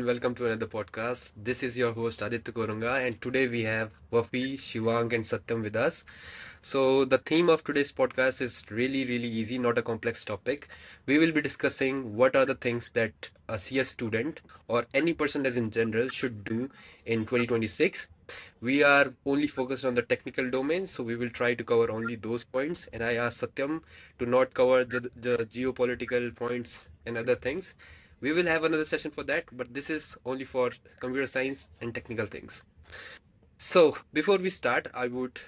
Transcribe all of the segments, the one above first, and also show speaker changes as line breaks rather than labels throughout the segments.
everyone, welcome to another podcast. This is your host Aditya Korunga, and today we have Wafi, Shivank, and Satyam with us. So, the theme of today's podcast is really easy, not a complex topic. We will be discussing what are the things that a CS student or any person as in general should do in 2026. We are only focused on the technical domains, so we will try to cover only those points. And I asked Satyam to not cover the geopolitical points and other things. We will have another session for that, but this is only for computer science and technical things. So, before we start, I would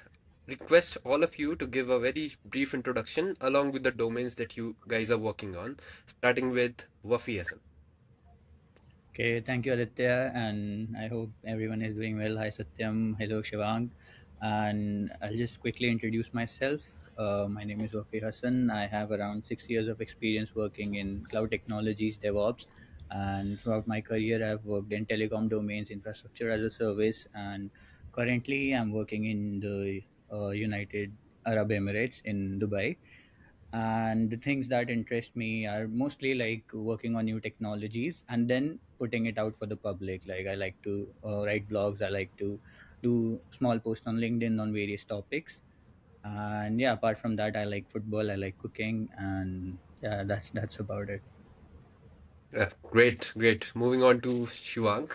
request all of you to give a very brief introduction along with the domains that you guys are working on, starting with Wafi Hasan.
Okay, thank you, Aditya, and I hope everyone is doing well. Hi, Satyam. Hello, Shivank. And I'll just quickly introduce myself. My name is Wafi Hasan. I have around 6 years of experience working in cloud technologies, DevOps, and throughout my career, I've worked in telecom domains, infrastructure as a service, and currently, I'm working in the United Arab Emirates in Dubai. And the things that interest me are mostly like working on new technologies and then putting it out for the public. Like I like to write blogs, I like to do small posts on LinkedIn on various topics. And yeah, apart from that, I like football, I like cooking, and yeah, that's about it.
Yeah, great. Moving on to Shivank.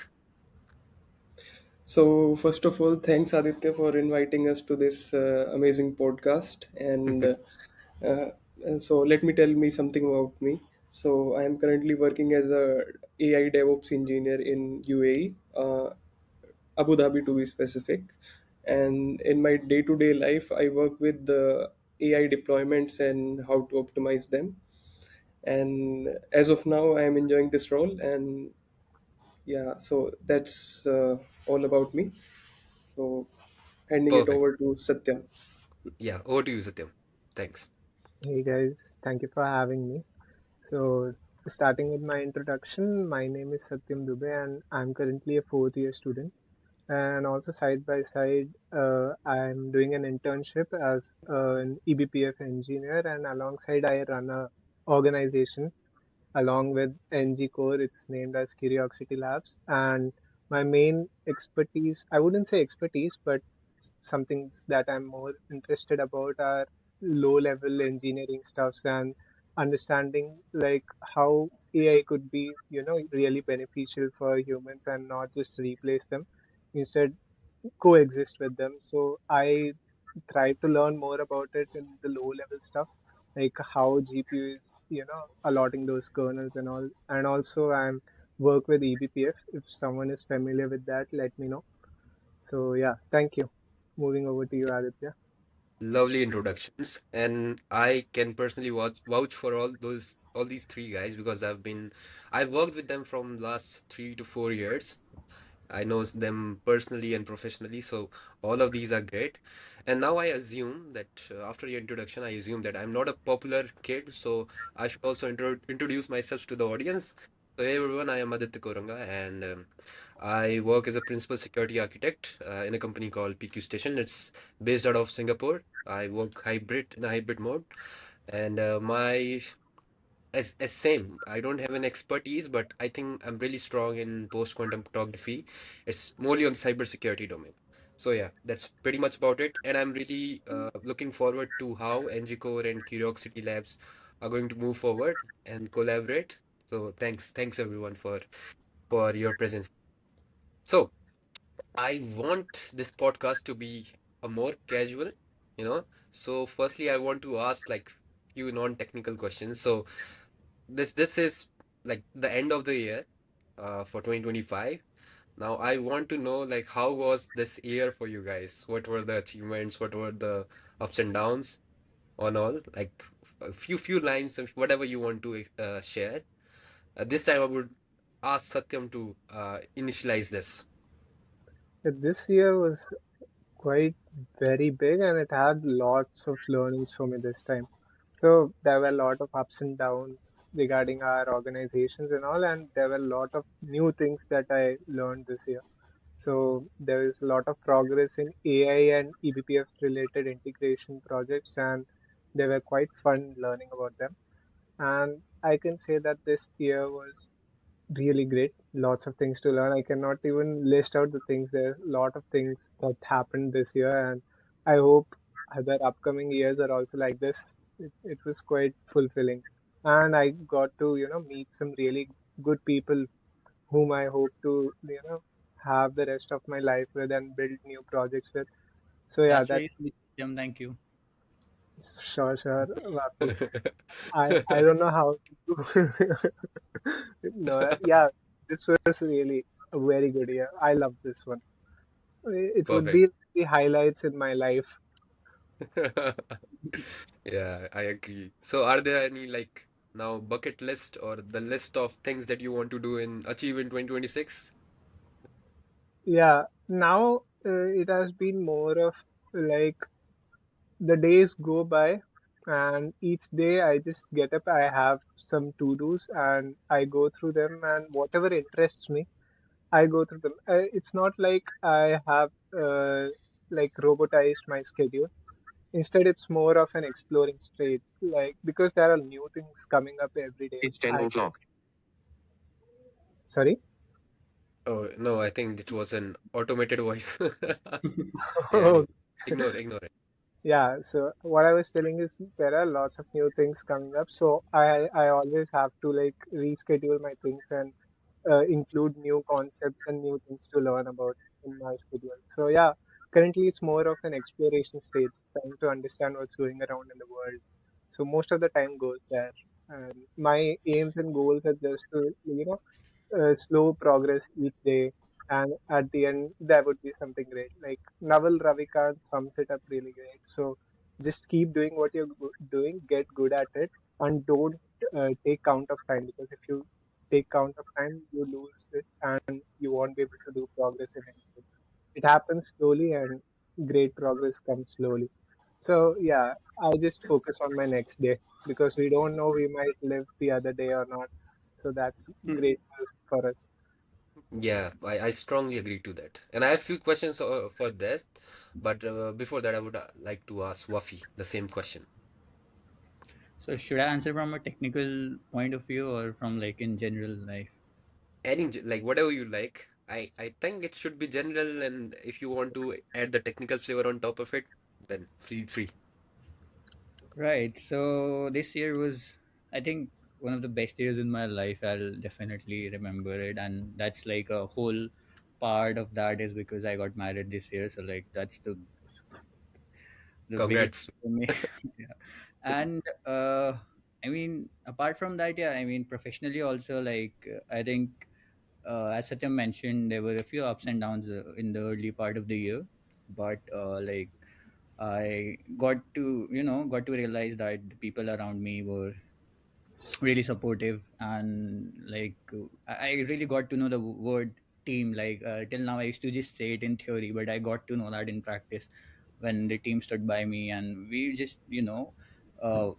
So, first of all, thanks Aditya for inviting us to this amazing podcast. And let me tell me something about me. So, I am currently working as a AI DevOps engineer in UAE, Abu Dhabi to be specific. And in my day-to-day life, I work with the AI deployments and how to optimize them. And as of now, I am enjoying this role. And yeah, so that's all about me. So, handing it
Perfect.
over to Satyam.
Yeah, over to you, Satyam. Thanks.
Hey guys, thank you for having me. So, starting with my introduction, my name is Satyam Dubey and I'm currently a fourth year student. And also, side by side, I'm doing an internship as an eBPF engineer, and alongside, I run a organization along with NgKore. It's named as Curiosity Labs. And my main expertise, I wouldn't say expertise, but some things that I'm more interested about are low level engineering stuffs and understanding like how AI could be, really beneficial for humans and not just replace them, instead coexist with them. So I try to learn more about it in the low level stuff, like how GPU is, allotting those kernels and all. And also I'm work with eBPF. If someone is familiar with that, let me know. So yeah, thank you. Moving over to you, Aditya.
Lovely introductions, and I can personally vouch for all these three guys because I've worked with them from last 3 to 4 years. I know them personally and professionally, so all of these are great. And now I assume that after your introduction, I assume that I'm not a popular kid, so I should also introduce myself to the audience. So, hey everyone, I am Aditya Korunga, and I work as a principal security architect in a company called PQ Station. It's based out of Singapore. I work hybrid in a hybrid mode, and my as same. I don't have an expertise, but I think I'm really strong in post-quantum cryptography. It's mostly on cybersecurity domain. So yeah, that's pretty much about it. And I'm really looking forward to how NgKore and Curiosity Labs are going to move forward and collaborate. So thanks everyone for your presence. So I want this podcast to be a more casual, you know. So firstly, I want to ask like few non-technical questions. So this is like the end of the year for 2025. Now I want to know like how was this year for you guys? What were the achievements? What were the ups and downs on all? Like a few lines of whatever you want to share. This time I would ask Satyam to initialize this.
This year was quite very big and it had lots of learnings for me this time. So there were a lot of ups and downs regarding our organizations and all, and there were a lot of new things that I learned this year. So there is a lot of progress in AI and eBPF related integration projects, and they were quite fun learning about them. And I can say that this year was really great. Lots of things to learn. I cannot even list out the things. There are a lot of things that happened this year, and I hope other upcoming years are also like this. It was quite fulfilling, and I got to meet some really good people whom I hope to have the rest of my life with and build new projects with. So yeah,
That's
that
really sweet, Satyam. Thank you.
sure, Vafi. I don't know how to no, yeah, this was really a very good year. I love this one. It would
Perfect.
be the highlights in my life.
Yeah, I agree. So are there any like now bucket list or the list of things that you want to do and achieve in 2026?
Yeah, now it has been more of like the days go by, and each day I just get up, I have some to-dos, and I go through them, and whatever interests me, I go through them. It's not like I have like robotized my schedule. Instead, it's more of an exploring stage, like because there are new things coming up every day.
It's 10
I
o'clock.
sorry.
Oh, no, I think it was an automated voice. Yeah, ignore it.
Yeah, so what I was telling is there are lots of new things coming up. So I always have to like reschedule my things and include new concepts and new things to learn about in my schedule. So yeah, currently it's more of an exploration stage, trying to understand what's going around in the world. So most of the time goes there. And my aims and goals are just to slow progress each day, and at the end there would be something great. Like Naval Ravikant sums it up really great. So just keep doing what you're doing, get good at it, and don't take count of time, because if you take count of time, you lose it and you won't be able to do progress in anything. It happens slowly, and great progress comes slowly. So yeah, I just focus on my next day, because we don't know, we might live the other day or not. So that's grateful for us.
Yeah, I strongly agree to that. And I have few questions for this, but before that, I would like to ask Wafi the same question.
So should I answer from a technical point of view or from like in general life?
Like whatever you like. I think it should be general, and if you want to add the technical flavor on top of it, then feel free.
Right. So this year was, I think, one of the best years in my life. I'll definitely remember it, and that's like a whole part of that is because I got married this year. So like that's the biggest
Congrats.
for me. Yeah. And I mean, apart from that, yeah, I mean, professionally also, like I think, as Satyam mentioned, there were a few ups and downs in the early part of the year, but like I got to realize that the people around me were really supportive, and like I really got to know the word team. Like till now, I used to just say it in theory, but I got to know that in practice when the team stood by me, and we just uh,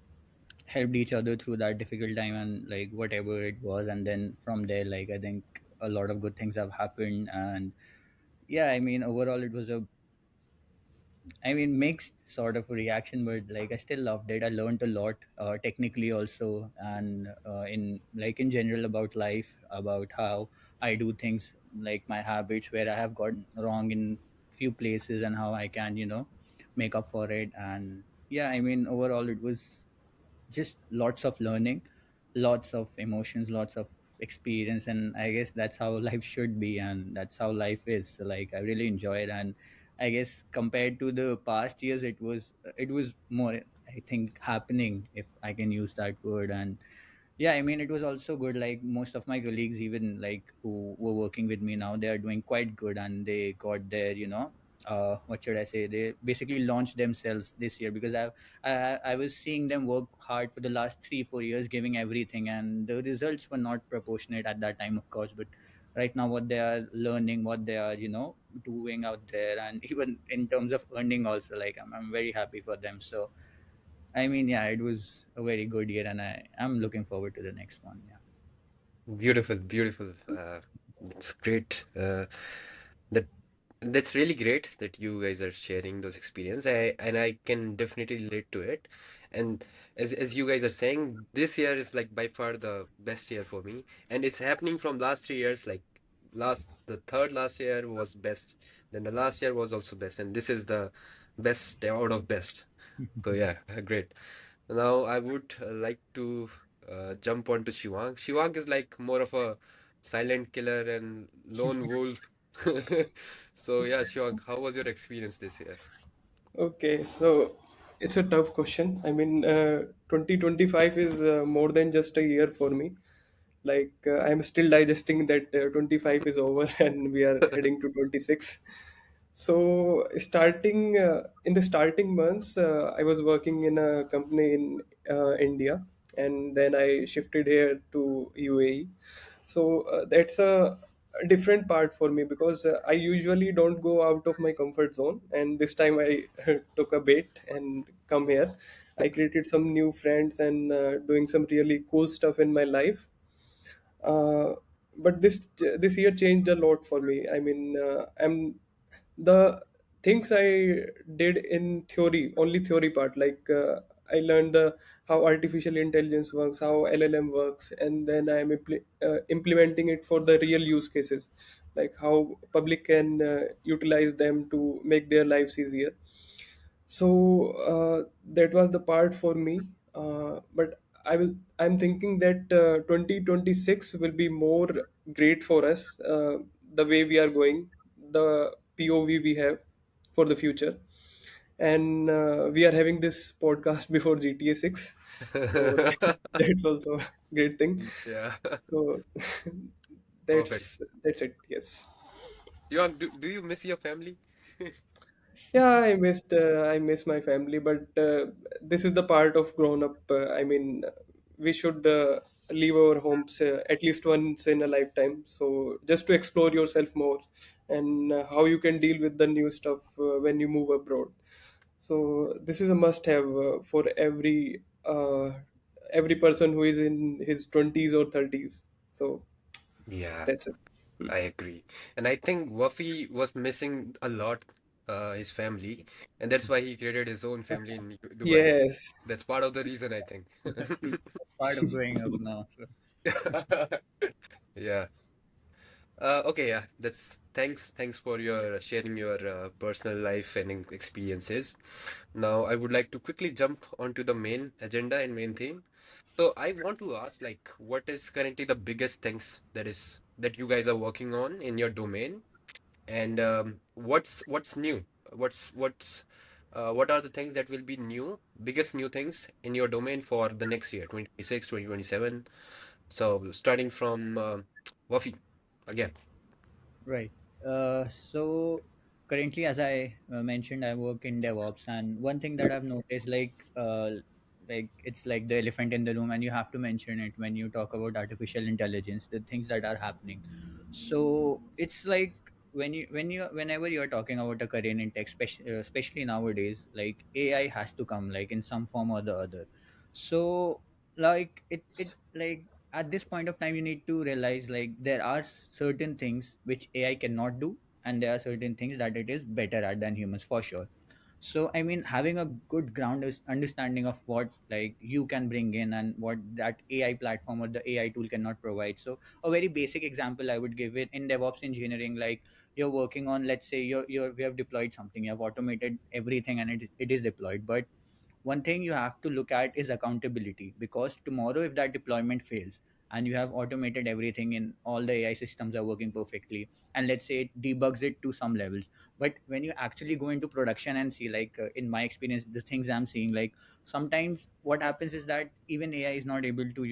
helped each other through that difficult time, and like whatever it was, and then from there, like I think a lot of good things have happened. And yeah, I mean, overall it was a, I mean, mixed sort of a reaction, but like I still loved it. I learned a lot, technically also, and in like in general about life, about how I do things, like my habits, where I have gotten wrong in few places, and how I can, make up for it. And yeah, I mean, overall, it was just lots of learning, lots of emotions, lots of experience, and I guess that's how life should be, and that's how life is. So like I really enjoy it, and I guess compared to the past years, it was more, I think, happening, if I can use that word. And yeah, I mean, it was also good. Like most of my colleagues, even like who were working with me now, they are doing quite good, and they got their, what should I say? They basically launched themselves this year, because I was seeing them work hard for the last 3 4 years, giving everything, and the results were not proportionate at that time, of course. But right now, what they are learning, what they are, doing out there, and even in terms of earning, also, like I'm very happy for them. So I mean, yeah, it was a very good year, and I'm looking forward to the next one. Yeah.
Beautiful, beautiful. It's great. That. That's really great that you guys are sharing those experience. I can definitely relate to it. And as you guys are saying, this year is like by far the best year for me. And it's happening from last 3 years. Like the third last year was best. Then the last year was also best. And this is the best out of best. So yeah, great. Now I would like to jump on to Shivang. Shivang is like more of a silent killer and lone wolf. So yeah, Shivang, how was your experience this year?
Okay, so it's a tough question. I mean, 2025 is more than just a year for me. Like, I'm still digesting that 25 is over and we are heading to 26. So, starting in the starting months, I was working in a company in India, and then I shifted here to UAE. So that's a different part for me because I usually don't go out of my comfort zone, and this time I took a bait and come here. I created some new friends and doing some really cool stuff in my life. uh, but this year changed a lot for me. I mean, I'm the things I did in theory, only theory part, like I learned the how artificial intelligence works, how LLM works, and then I'm implementing it for the real use cases, like how public can utilize them to make their lives easier. So that was the part for me. But I'm thinking that 2026 will be more great for us. The way we are going, the POV we have for the future, and we are having this podcast before GTA 6, so that's also a great thing.
Yeah,
So
perfect.
that's it. Yes.
Shivang, do you miss your family?
Yeah, I miss my family, but this is the part of grown up. I mean, we should leave our homes at least once in a lifetime. So just to explore yourself more and how you can deal with the new stuff when you move abroad. So this is a must-have for every person who is in his 20s or 30s. So
Yeah,
that's it.
I agree. And I think Wafi was missing a lot his family, and that's why he created his own family in Dubai.
Yes.
That's part of the reason, I think.
True. That's part of growing up now. So
Yeah. Okay, yeah. That's thanks for your sharing your personal life and experiences. Now, I would like to quickly jump onto the main agenda and main theme. So, I want to ask, like, what is currently the biggest things that you guys are working on in your domain, and what's new? What are the things that will be new, biggest new things in your domain for the next year, 2026, 2027? So, starting from Wafi again.
right. So currently, as I mentioned, I work in DevOps, and one thing that I've noticed, like it's like the elephant in the room, and you have to mention it when you talk about artificial intelligence, the things that are happening. So it's like whenever you're talking about a career in tech, especially nowadays, like AI has to come like in some form or the other. So like it like at this point of time you need to realize like there are certain things which AI cannot do, and there are certain things that it is better at than humans for sure. So I mean, having a good ground is understanding of what like you can bring in and what that AI platform or the AI tool cannot provide. So a very basic example I would give it in DevOps engineering, like you're working on, let's say you're we have deployed something, you have automated everything and it is deployed, but one thing you have to look at is accountability, because tomorrow if that deployment fails and you have automated everything and all the AI systems are working perfectly, and let's say it debugs it to some levels, but when you actually go into production and see, like in my experience, the things I'm seeing, like sometimes what happens is that even AI is not able to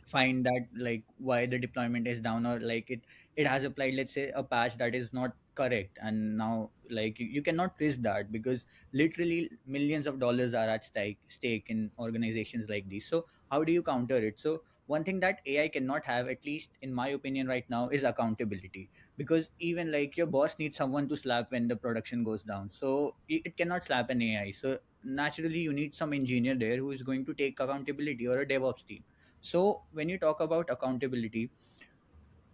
find that like why the deployment is down, or like it has applied, let's say, a patch that is not correct, and now like you cannot risk that because literally millions of dollars are at stake in organizations like these. So how do you counter it? So one thing that AI cannot have, at least in my opinion right now, is accountability, because even like your boss needs someone to slap when the production goes down, so it cannot slap an AI. So naturally you need some engineer there who is going to take accountability, or a DevOps team. So when you talk about accountability,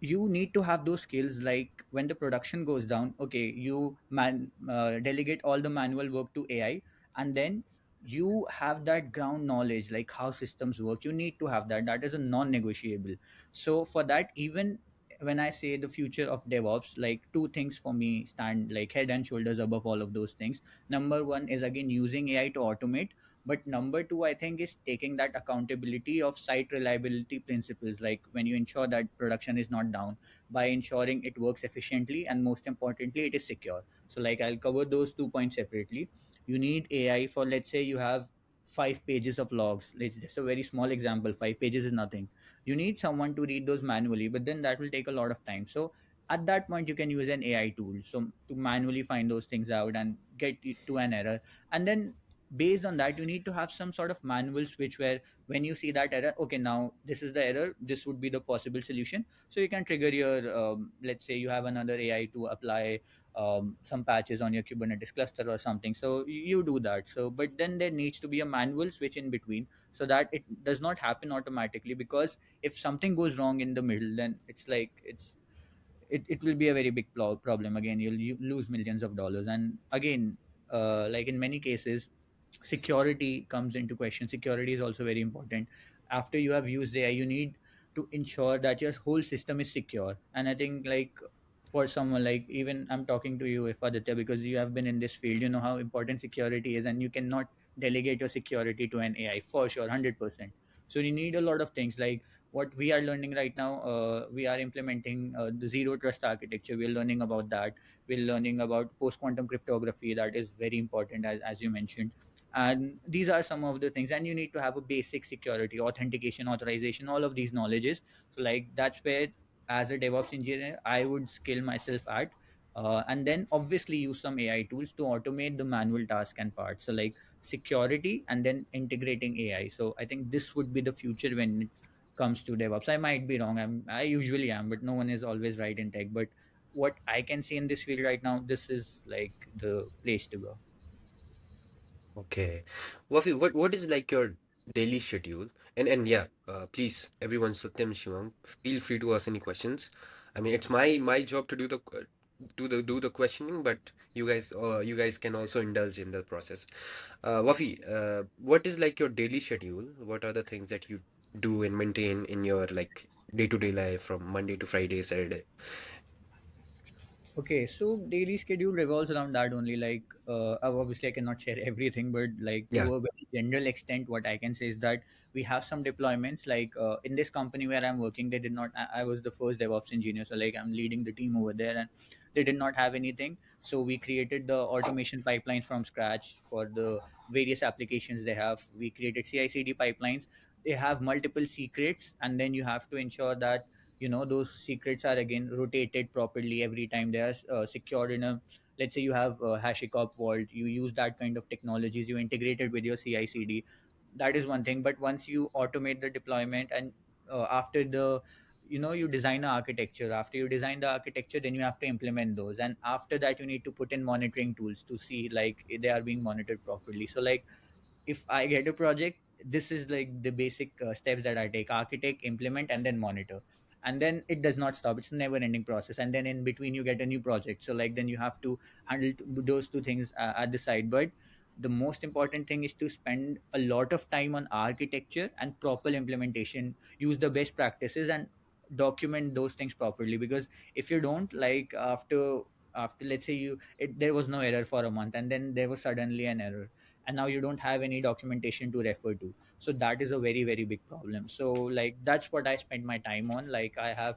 you need to have those skills, like when the production goes down, okay, you delegate all the manual work to AI, and then you have that ground knowledge like how systems work. You need to have that. That is a non-negotiable. So for that, even when I say the future of DevOps, like two things for me stand like head and shoulders above all of those things. Number one is again using AI to automate, but number two, I think, is taking that accountability of site reliability principles, like when you ensure that production is not down by ensuring it works efficiently, and most importantly, it is secure. So, like, I'll cover those 2 points separately. You need AI for, let's say, you have 5 pages of logs. It's just a very small example. 5 pages is nothing. You need someone to read those manually, but then that will take a lot of time. So, at that point, you can use an AI tool so to manually find those things out and get it to an error. And then based on that, you need to have some sort of manual switch where when you see that error, okay, now this is the error, this would be the possible solution. So you can trigger your let's say you have another AI to apply some patches on your Kubernetes cluster or something, so you do that. So but then there needs to be a manual switch in between so that it does not happen automatically, because if something goes wrong in the middle, then it's like it will be a very big problem. Again, you lose millions of dollars. And again, like in many cases, security comes into question. Security is also very important. After you have used AI, you need to ensure that your whole system is secure. And I think, like, for someone like, even I'm talking to you, if Aditya, because you have been in this field, you know how important security is, and you cannot delegate your security to an AI for sure, 100%. So you need a lot of things. Like what we are learning right now, we are implementing the zero trust architecture. We're learning about that. We're learning about post quantum cryptography. That is very important, as you mentioned. And these are some of the things. And you need to have a basic security, authentication, authorization, all of these knowledges. So like that's where, as a DevOps engineer, I would skill myself at. And then obviously use some AI tools to automate the manual task and parts. So like security and then integrating AI. So I think this would be the future when it comes to DevOps. I might be wrong. I usually am, but no one is always right in tech. But what I can see in this field right now, this is like the place to go.
Okay. Wafi, what is like your daily schedule? And yeah, please, everyone, Satyam, Shivang, feel free to ask any questions. I mean, it's my job to do the questioning, but you guys can also indulge in the process. Wafi, what is like your daily schedule? What are the things that you do and maintain in your like day-to-day life from Monday to Friday, Saturday?
Okay, so daily schedule revolves around that only. Like, obviously, I cannot share everything, but like
Yeah.
to a very general extent, what I can say is that we have some deployments. Like in this company where I'm working, they did not. I was the first DevOps engineer, so like I'm leading the team over there, and they did not have anything. So we created the automation pipelines from scratch for the various applications they have. We created CI/CD pipelines. They have multiple secrets, and then you have to ensure that those secrets are again rotated properly every time. They are secured in a, let's say you have a HashiCorp vault. You use that kind of technologies, you integrate it with your CI/CD. That is one thing. But once you automate the deployment, and after the you design the architecture. After you design the architecture, then you have to implement those, and after that you need to put in monitoring tools to see like they are being monitored properly. So like if I get a project, this is like the basic steps that I take: architect, implement, and then monitor. And then it does not stop. It's a never ending process. And then in between, you get a new project. So like then you have to handle those two things at the side. But the most important thing is to spend a lot of time on architecture and proper implementation. Use the best practices and document those things properly. Because if you don't, like after let's say there was no error for a month, and then there was suddenly an error, and now you don't have any documentation to refer to. So that is a very very big problem. So like that's what I spend my time on. Like I have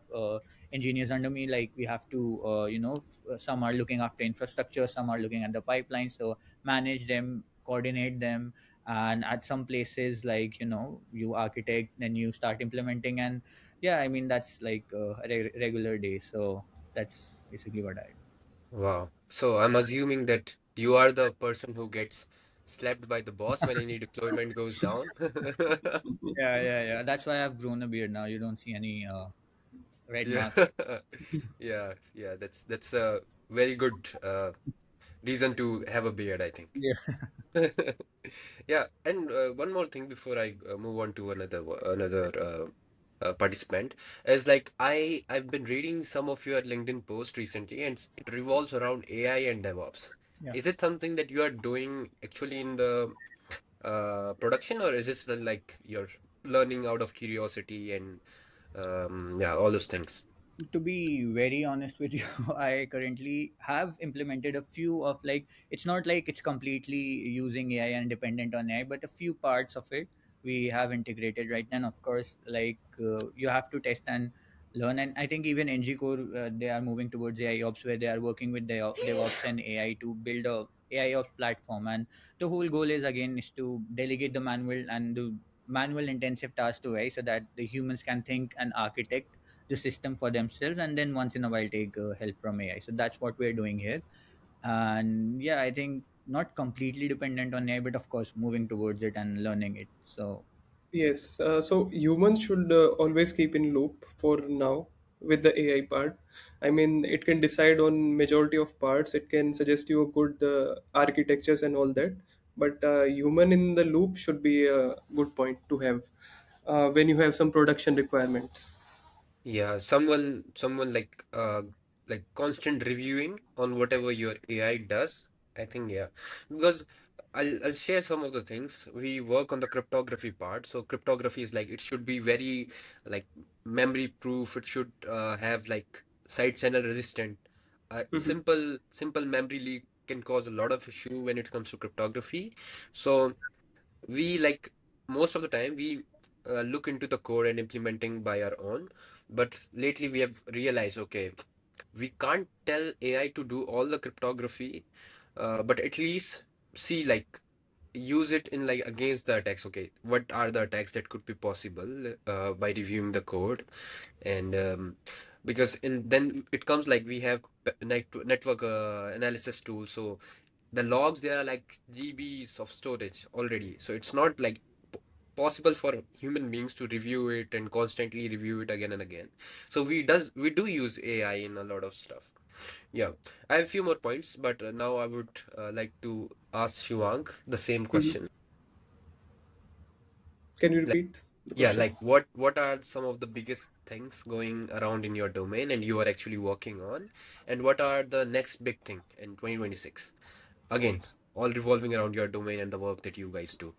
engineers under me. Like we have to some are looking after infrastructure, some are looking at the pipeline. So manage them, coordinate them. And at some places, like you architect, then you start implementing. And yeah, I mean that's like a regular day. So that's basically what I do.
Wow. So I'm assuming that you are the person who gets slapped by the boss when any deployment goes down.
Yeah, yeah, yeah, that's why I've grown a beard now. You don't see any red
Yeah.
marks.
Yeah, yeah, that's a very good reason to have a beard, I think.
Yeah.
Yeah, and one more thing before I move on to another participant is like I've been reading some of your LinkedIn posts recently, and it revolves around AI and DevOps.
Yeah.
Is it something that you are doing actually in the production, or is this like you're learning out of curiosity and yeah, all those things?
To be very honest with you, I currently have implemented a few of, like, it's not like it's completely using AI and dependent on AI, but a few parts of it we have integrated right now. And of course, like, you have to test and learn. And I think even NgKore, they are moving towards AI ops, where they are working with DevOps and AI to build a AI ops platform. And the whole goal is, again, is to delegate the manual and the manual intensive tasks to AI, so that the humans can think and architect the system for themselves, and then once in a while take help from AI. So that's what we're doing here. And yeah, I think not completely dependent on AI, but of course moving towards it and learning it. So
Yes, so humans should always keep in loop for now with the AI part. I mean, it can decide on majority of parts. It can suggest you a good architectures and all that. But human in the loop should be a good point to have when you have some production requirements.
Yeah, someone like constant reviewing on whatever your AI does. I think yeah, because I'll share some of the things. We work on the cryptography part. So cryptography is like it should be very like memory proof. It should have like side channel resistant.
Mhm.
Simple memory leak can cause a lot of issue when it comes to cryptography. So we like most of the time we look into the code and implementing by our own, but lately we have realized, okay, we can't tell AI to do all the cryptography, but at least see like use it in like against the attacks. Okay, what are the attacks that could be possible by reviewing the code? And because in then it comes like we have network analysis tools, so the logs there are like GBs of storage already, so it's not like possible for human beings to review it and constantly review it again and again. So we do use AI in a lot of stuff. Yeah, I have a few more points, but now I would like to ask Shivank the same
Mhm.
question.
Can you
Like,
repeat the
yeah,
question?
like what are some of the biggest things going around in your domain and you are actually working on, and what are the next big thing in 2026? Again, all revolving around your domain and the work that you guys do.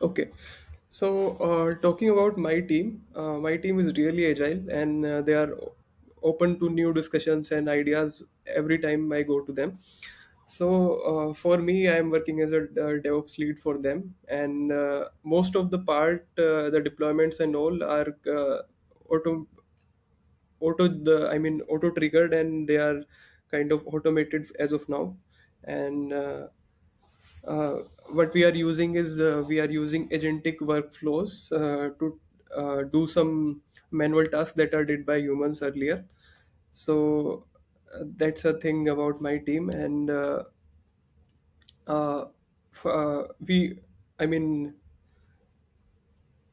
Okay. So, talking about my team is really agile, and they are open to new discussions and ideas every time I go to them. So, for me, I am working as a DevOps lead for them, and most of the part, the deployments and all are auto auto triggered, and they are kind of automated as of now. And uh, what we are using is we are using agentic workflows to do some manual tasks that are did by humans earlier. So that's a thing about my team. And we I mean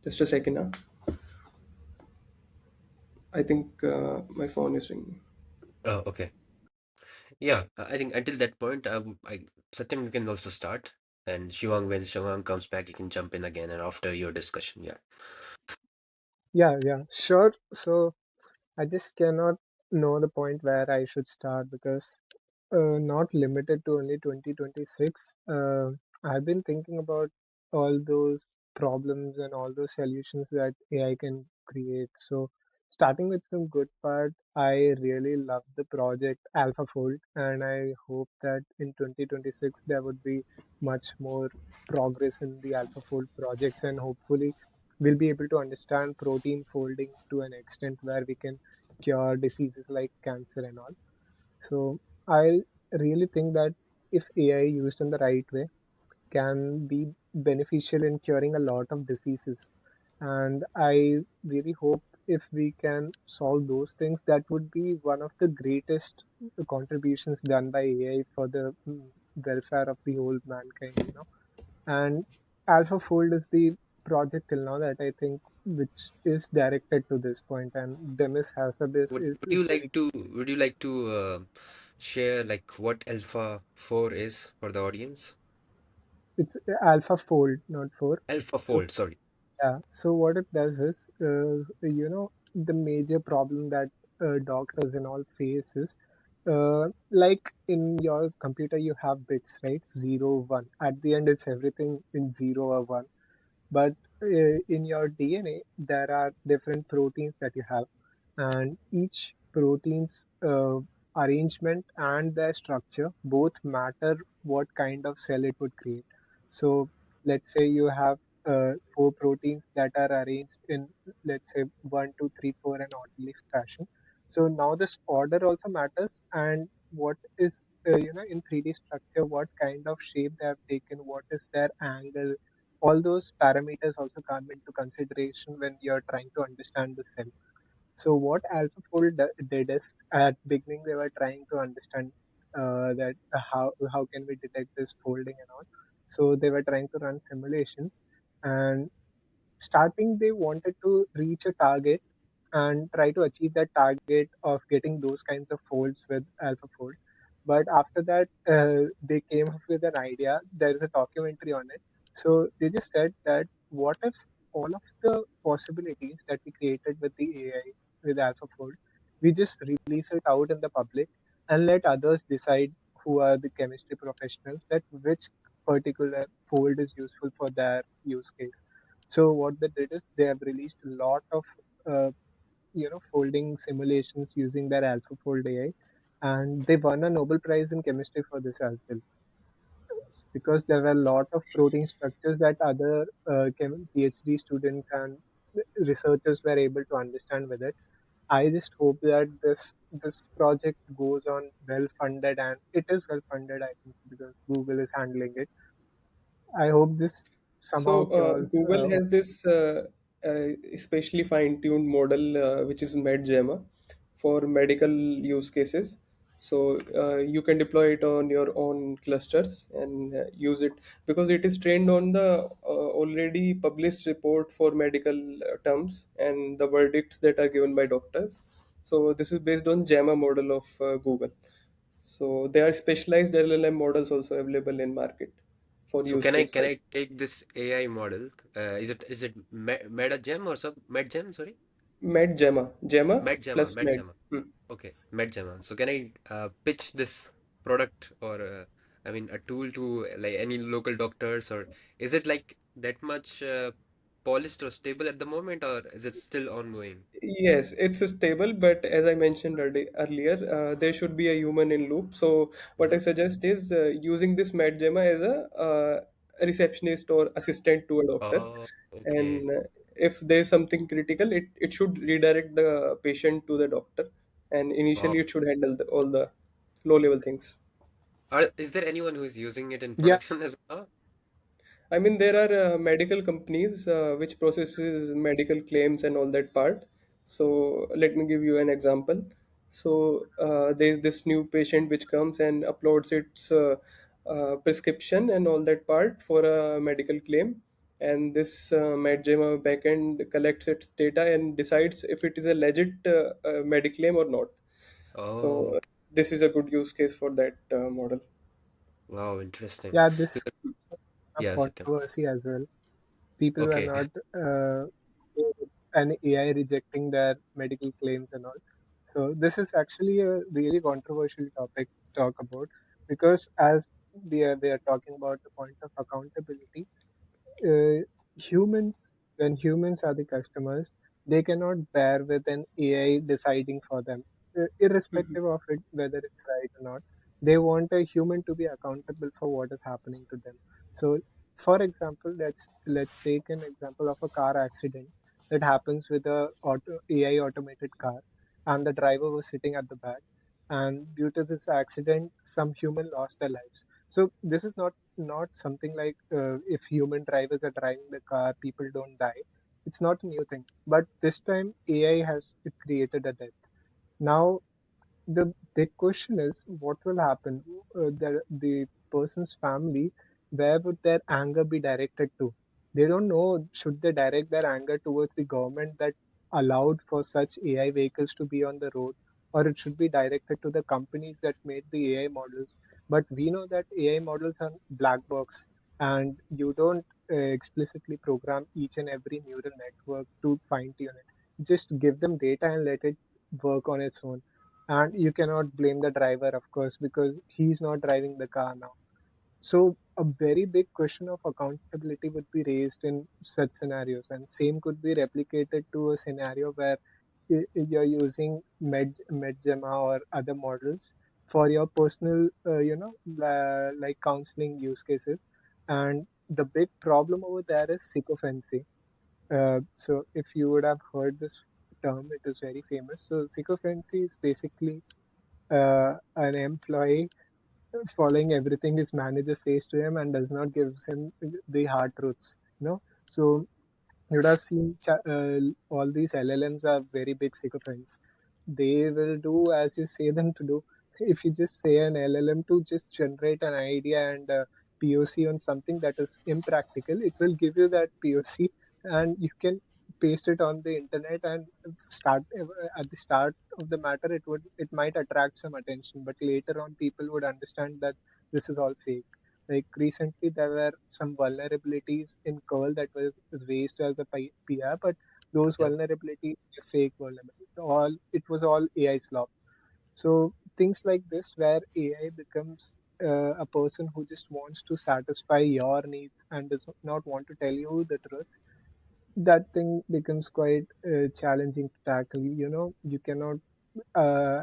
just a second now. I think my phone is ringing.
Oh, okay. Yeah, I think until that point, Satyam, you can also start, and Shivang, when Shivang comes back, you can jump in again, and after your discussion, yeah.
Yeah, sure. So I just cannot know the point where I should start because not limited to only 2026. I've been thinking about all those problems and all those solutions that AI can create. So, starting with some good part, I really love the project AlphaFold, and I hope that in 2026 there would be much more progress in the AlphaFold projects, and hopefully we'll be able to understand protein folding to an extent where we can cure diseases like cancer and all. So I really think that if AI used in the right way can be beneficial in curing a lot of diseases. And I really hope if we can solve those things, that would be one of the greatest contributions done by AI for the welfare of the whole mankind. And AlphaFold is the project till now that I think which is directed to this point, and Demis Hassabis
Would you
is
like
very
to share like what Alpha 4 is for the audience?
it's AlphaFold, not four.
Alpha
So
Fold, sorry.
Yeah. So what it does is, the major problem that doctors and all face is, like in your computer, you have bits, right? Zero, one. At the end, it's everything in zero or one. But in your DNA, there are different proteins that you have, and each protein's arrangement and their structure both matter what kind of cell it would create. So, let's say you have four proteins that are arranged in, let's say, one, two, three, four, and orderly fashion. So now this order also matters, and what is in 3D structure, what kind of shape they have taken, what is their angle, all those parameters also come into consideration when you're trying to understand the cell. So what AlphaFold did is, at beginning they were trying to understand that how can we detect this folding and all. So they were trying to run simulations, and starting they wanted to reach a target and try to achieve that target of getting those kinds of folds with AlphaFold. But after that, they came up with an idea. There is a documentary on it. So they just said that, what if all of the possibilities that we created with the AI, with AlphaFold, we just release it out in the public and let others decide, who are the chemistry professionals, that which particular fold is useful for their use case. So what they did is, they have released a lot of uh, folding simulations using their AlphaFold AI, and they won a Nobel Prize in chemistry for this as well, because there were a lot of protein structures that other PhD students and researchers were able to understand with it. I just hope that this project goes on well funded, and it is well funded, I think, because Google is handling it. I hope this
So
somehow cures.
Google has this especially fine-tuned model which is MedGemma for medical use cases. So you can deploy it on your own clusters and use it, because it is trained on the already published report for medical terms and the verdicts that are given by doctors. So this is based on Gemma model of Google. So there are specialized LLM models also available in market for
So
use
can
cases.
I take this AI model? Is it MetaGem or some MedGem? Sorry,
Met Gemma. Gemma
MedGemma,
plus Med.
MedGemma.
Hmm.
Okay, MedGemma. So can I pitch this product or I mean a tool to like any local doctors, or is it like that much polished or stable at the moment, or is it still ongoing?
Yes, it's stable, but as I mentioned earlier, there should be a human in loop. So what I
Hmm.
suggest is using this Med Gemma as a receptionist or assistant to a doctor,
Oh, okay.
and if there's something critical, it should redirect the patient to the doctor, and initially
Wow.
it should handle all the low level things.
Is there anyone who is using it in
Yeah,
production as well?
I mean, there are medical companies which processes medical claims and all that part. So let me give you an example. So there's this new patient which comes and uploads its prescription and all that part for a medical claim, and this MedGema backend collects its data and decides if it is a legit mediclaim or not.
Oh,
So this is a good use case for that model.
wow, interesting.
yeah, this
Because,
some
yeah, Satyam.
controversy as well. People were
Okay.
not an AI rejecting their medical claims and all. So this is actually a really controversial topic to talk about, because as we are talking about the point of accountability, uh, humans, when humans are the customers, they cannot bear with an AI deciding for them, irrespective of it whether it's right or not. They want a human to be accountable for what is happening to them. So, for example, let's take an example of a car accident that happens with a AI automated car, and the driver was sitting at the back, and due to this accident, some human lost their lives. So this is not something like, if human drivers are driving the car, people don't die. It's not a new thing. But this time, AI has created a death. Now, the big question is, what will happen? The person's family, where would their anger be directed to? They don't know. Should they direct their anger towards the government that allowed for such AI vehicles to be on the road, or it should be directed to the companies that made the AI models? But we know that AI models are black box. and you don't explicitly program each and every neural network to fine tune it. Just give them data and let it work on its own. And you cannot blame the driver, of course, because he's not driving the car now. So a very big question of accountability would be raised in such scenarios, and same could be replicated to a scenario where you're using Medgemma or other models for your personal, like counseling use cases. And the big problem over there is sycophancy. So if you would have heard this term, it is very famous. So sycophancy is basically an employee following everything his manager says to him and does not give him the hard truths. So you would have seen all these LLMs are very big sycophants. They will do as you say them to do. If you just say an LLM to just generate an idea and a POC on something that is impractical, it will give you that POC, and you can paste it on the internet and start at the start of the matter. It might attract some attention, but later on people would understand that this is all fake. Like recently, there were some vulnerabilities in curl that was raised as a PR, but those
Yep.
vulnerabilities were fake vulnerabilities. It was all AI slop. So things like this, where AI becomes a person who just wants to satisfy your needs and does not want to tell you the truth, that thing becomes quite challenging to tackle. You cannot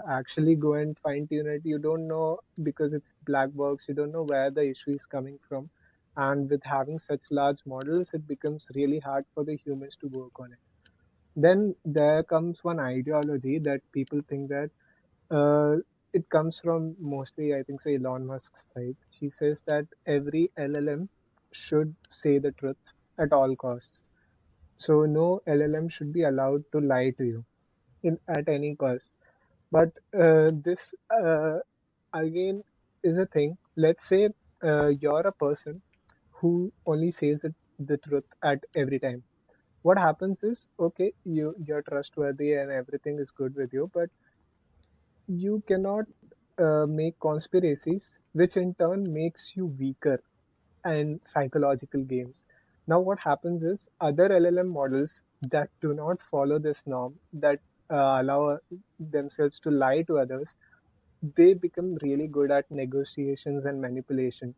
actually go and fine tune it. You don't know because it's black box. You don't know where the issue is coming from. And with having such large models, it becomes really hard for the humans to work on it. Then there comes one ideology that people think that uh, it comes from mostly, I think, say Elon Musk's side. He says that every LLM should say the truth at all costs. So no LLM should be allowed to lie to you in at any cost. But this again is a thing. Let's say you're a person who only says the truth at every time. What happens is, okay, you're trustworthy and everything is good with you, but you cannot make conspiracies, which in turn makes you weaker and psychological games. Now, what happens is other LLM models that do not follow this norm, that allow themselves to lie to others, they become really good at negotiations and manipulation.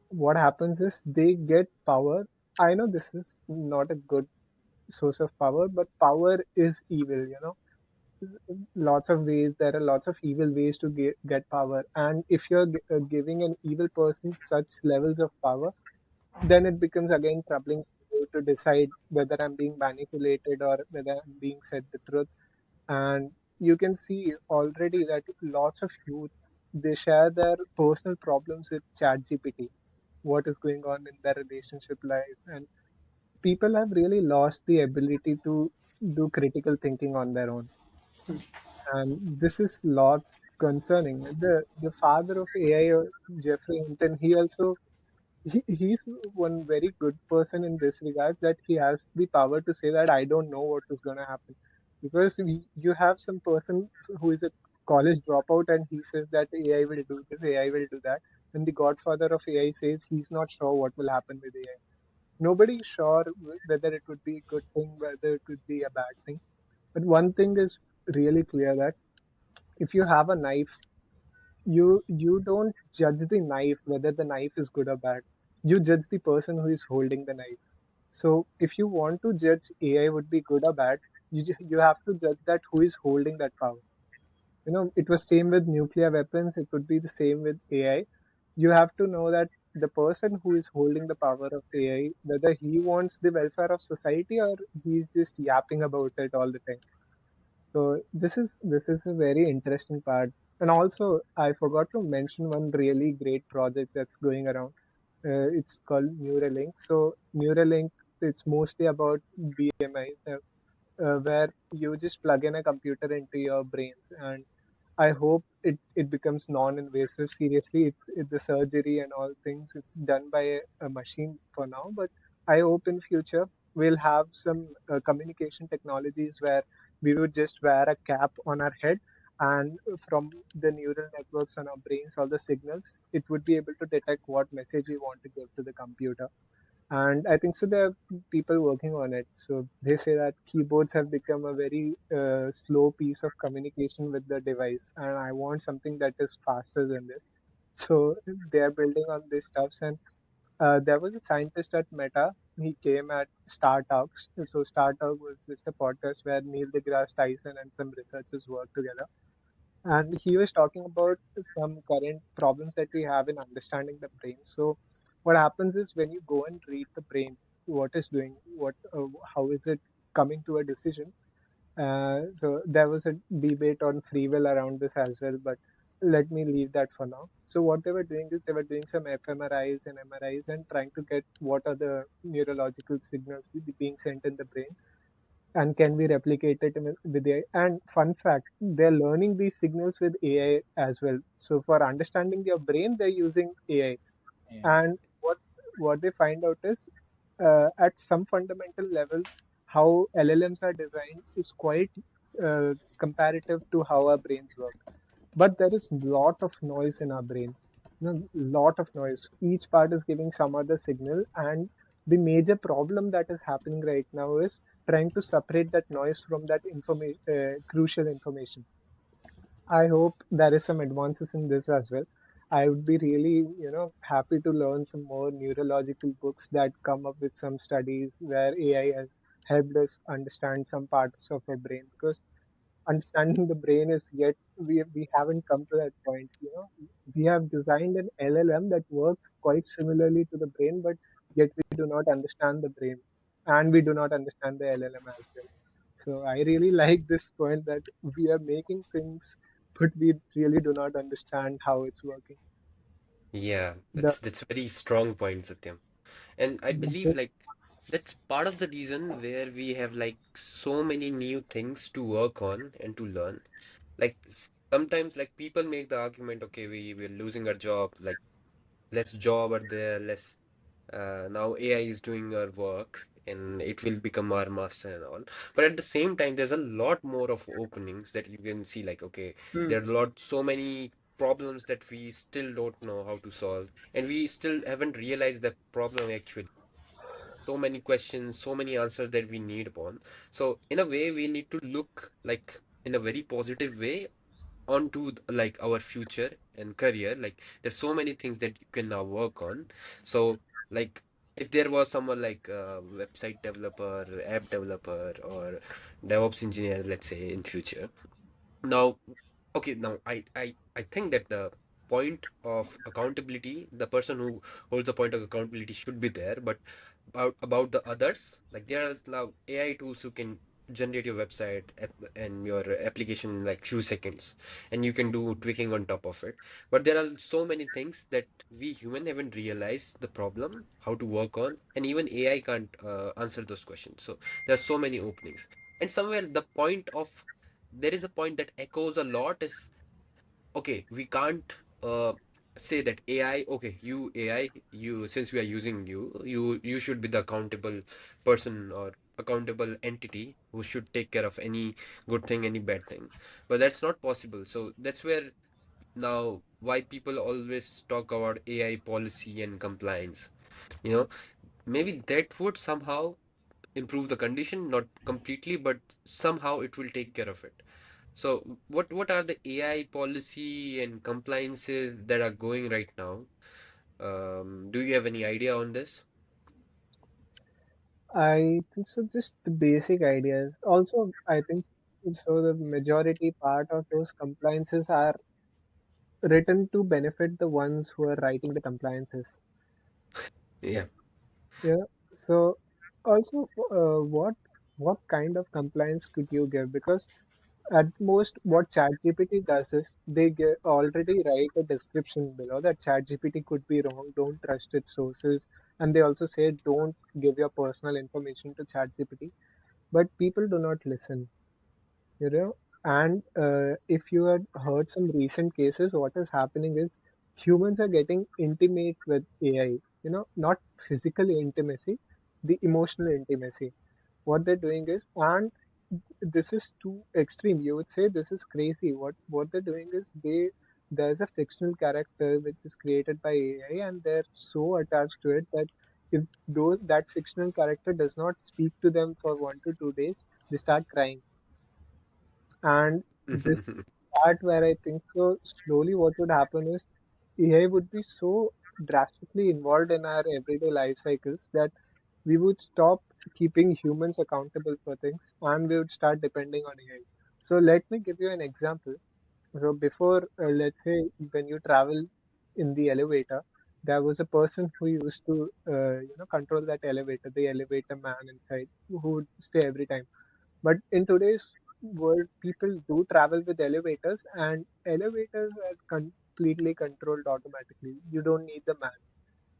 What happens is they get power. I know this is not a good source of power, but power is evil. Lots of ways. There are lots of evil ways to get power, and if you're giving an evil person such levels of power, then it becomes again troubling to decide whether I'm being manipulated or whether I'm being said the truth. And you can see already that lots of youth, they share their personal problems with ChatGPT, what is going on in their relationship life, and people have really lost the ability to do critical thinking on their own. And this is lots concerning. The father of AI, Jeffrey Hinton, he's one very good person in this regards, that he has the power to say that I don't know what is going to happen, because you have some person who is a college dropout and he says that AI will do this, AI will do that, and the godfather of AI says he's not sure what will happen with AI. Nobody is sure whether it would be a good thing, whether it would be a bad thing. But one thing is really clear, that if you have a knife, you don't judge the knife whether the knife is good or bad. You judge the person who is holding the knife. So if you want to judge AI would be good or bad, you have to judge that who is holding that power. It was same with nuclear weapons, it would be the same with AI. You have to know that the person who is holding the power of AI, whether he wants the welfare of society or he's just yapping about it all the time. So this is a very interesting part. And also, I forgot to mention one really great project that's going around. It's called Neuralink. So Neuralink, it's mostly about BMIs, where you just plug in a computer into your brains, and I hope it becomes non-invasive. Seriously, the surgery and all things, it's done by a machine for now, but I hope in future we'll have some communication technologies where we would just wear a cap on our head, and from the neural networks on our brains, all the signals, it would be able to detect what message we want to give to the computer. And I think so there are people working on it. So they say that keyboards have become a very slow piece of communication with the device, and I want something that is faster than this. So they are building on these stuffs. And there was a scientist at Meta. He came at Star Talks. So Star Talk was just a podcast where Neil deGrasse Tyson and some researchers worked together, and he was talking about some current problems that we have in understanding the brain. So what happens is when you go and read the brain, what is doing, how is it coming to a decision. So there was a debate on free will around this as well, but let me leave that for now. So what they were doing is they were doing some fMRIs and MRIs and trying to get what are the neurological signals being sent in the brain, and can we replicate it with AI? And fun fact, they're learning these signals with AI as well. So for understanding your brain, they're using AI.
Yeah.
And what they find out is, at some fundamental levels, how LLMs are designed is quite comparative to how our brains work. But there is lot of noise in our brain. Lot of noise. Each part is giving some other signal, and the major problem that is happening right now is trying to separate that noise from that information, crucial information. I hope there is some advances in this as well. I would be really, happy to learn some more neurological books that come up with some studies where AI has helped us understand some parts of our brain, because understanding the brain is yet we haven't come to that point. We have designed an LLM that works quite similarly to the brain, but yet we do not understand the brain, and we do not understand the LLM as well. So I really like this point that we are making things, but we really do not understand how it's working.
Yeah,
The
that's very strong point, Satyam. And I believe like that's part of the reason where we have like so many new things to work on and to learn. Like sometimes like people make the argument, okay, we're losing our job, like less job are there, less now AI is doing our work and it will become our master and all. But at the same time, there's a lot more of openings that you can see, like, okay,
Hmm.
there are so many problems that we still don't know how to solve, and we still haven't realized the problem actually. So many questions, so many answers that we need upon. So in a way, we need to look like in a very positive way onto like our future and career. Like there's so many things that you can now work on. So like if there was someone like a website developer, app developer, or DevOps engineer, let's say in future, now, okay, now I think that the point of accountability, the person who holds the point of accountability should be there, but about the others, like there are now AI tools who can generate your website and your application in like few seconds, and you can do tweaking on top of it. But there are so many things that we human haven't realized the problem, how to work on, and even AI can't answer those questions. So there are so many openings, and somewhere the point of there is a point that echoes a lot is okay, we can't say that AI, okay, you AI, you since we are using you should be the accountable person or accountable entity who should take care of any good thing, any bad thing. But that's not possible. So that's where now why people always talk about AI policy and compliance. You know, maybe that would somehow improve the condition, not completely, but somehow it will take care of it. So what are the AI policy and compliances that are going right now? Do you have any idea on this?
I think so. Just the basic ideas. Also, I think so. The majority part of those compliances are written to benefit the ones who are writing the compliances.
Yeah.
Yeah. So also, what kind of compliance could you give? Because at most, what ChatGPT does is already write a description below that ChatGPT could be wrong. Don't trust its sources, and they also say don't give your personal information to ChatGPT. But people do not listen. you know and if you had heard some recent cases, what is happening is humans are getting intimate with AI, not physical intimacy, the emotional intimacy. What they're doing is, and this is too extreme. You would say this is crazy. What they're doing is there's a fictional character which is created by AI, and they're so attached to it that if that fictional character does not speak to them for 1 to 2 days, they start crying. And this part where I think so slowly what would happen is AI would be so drastically involved in our everyday life cycles that we would stop keeping humans accountable for things and we would start depending on AI. So let me give you an example. So before, let's say, when you travel in the elevator, there was a person who used to, control that elevator, the elevator man inside, who would stay every time. But in today's world, people do travel with elevators, and elevators are completely controlled automatically. You don't need the man,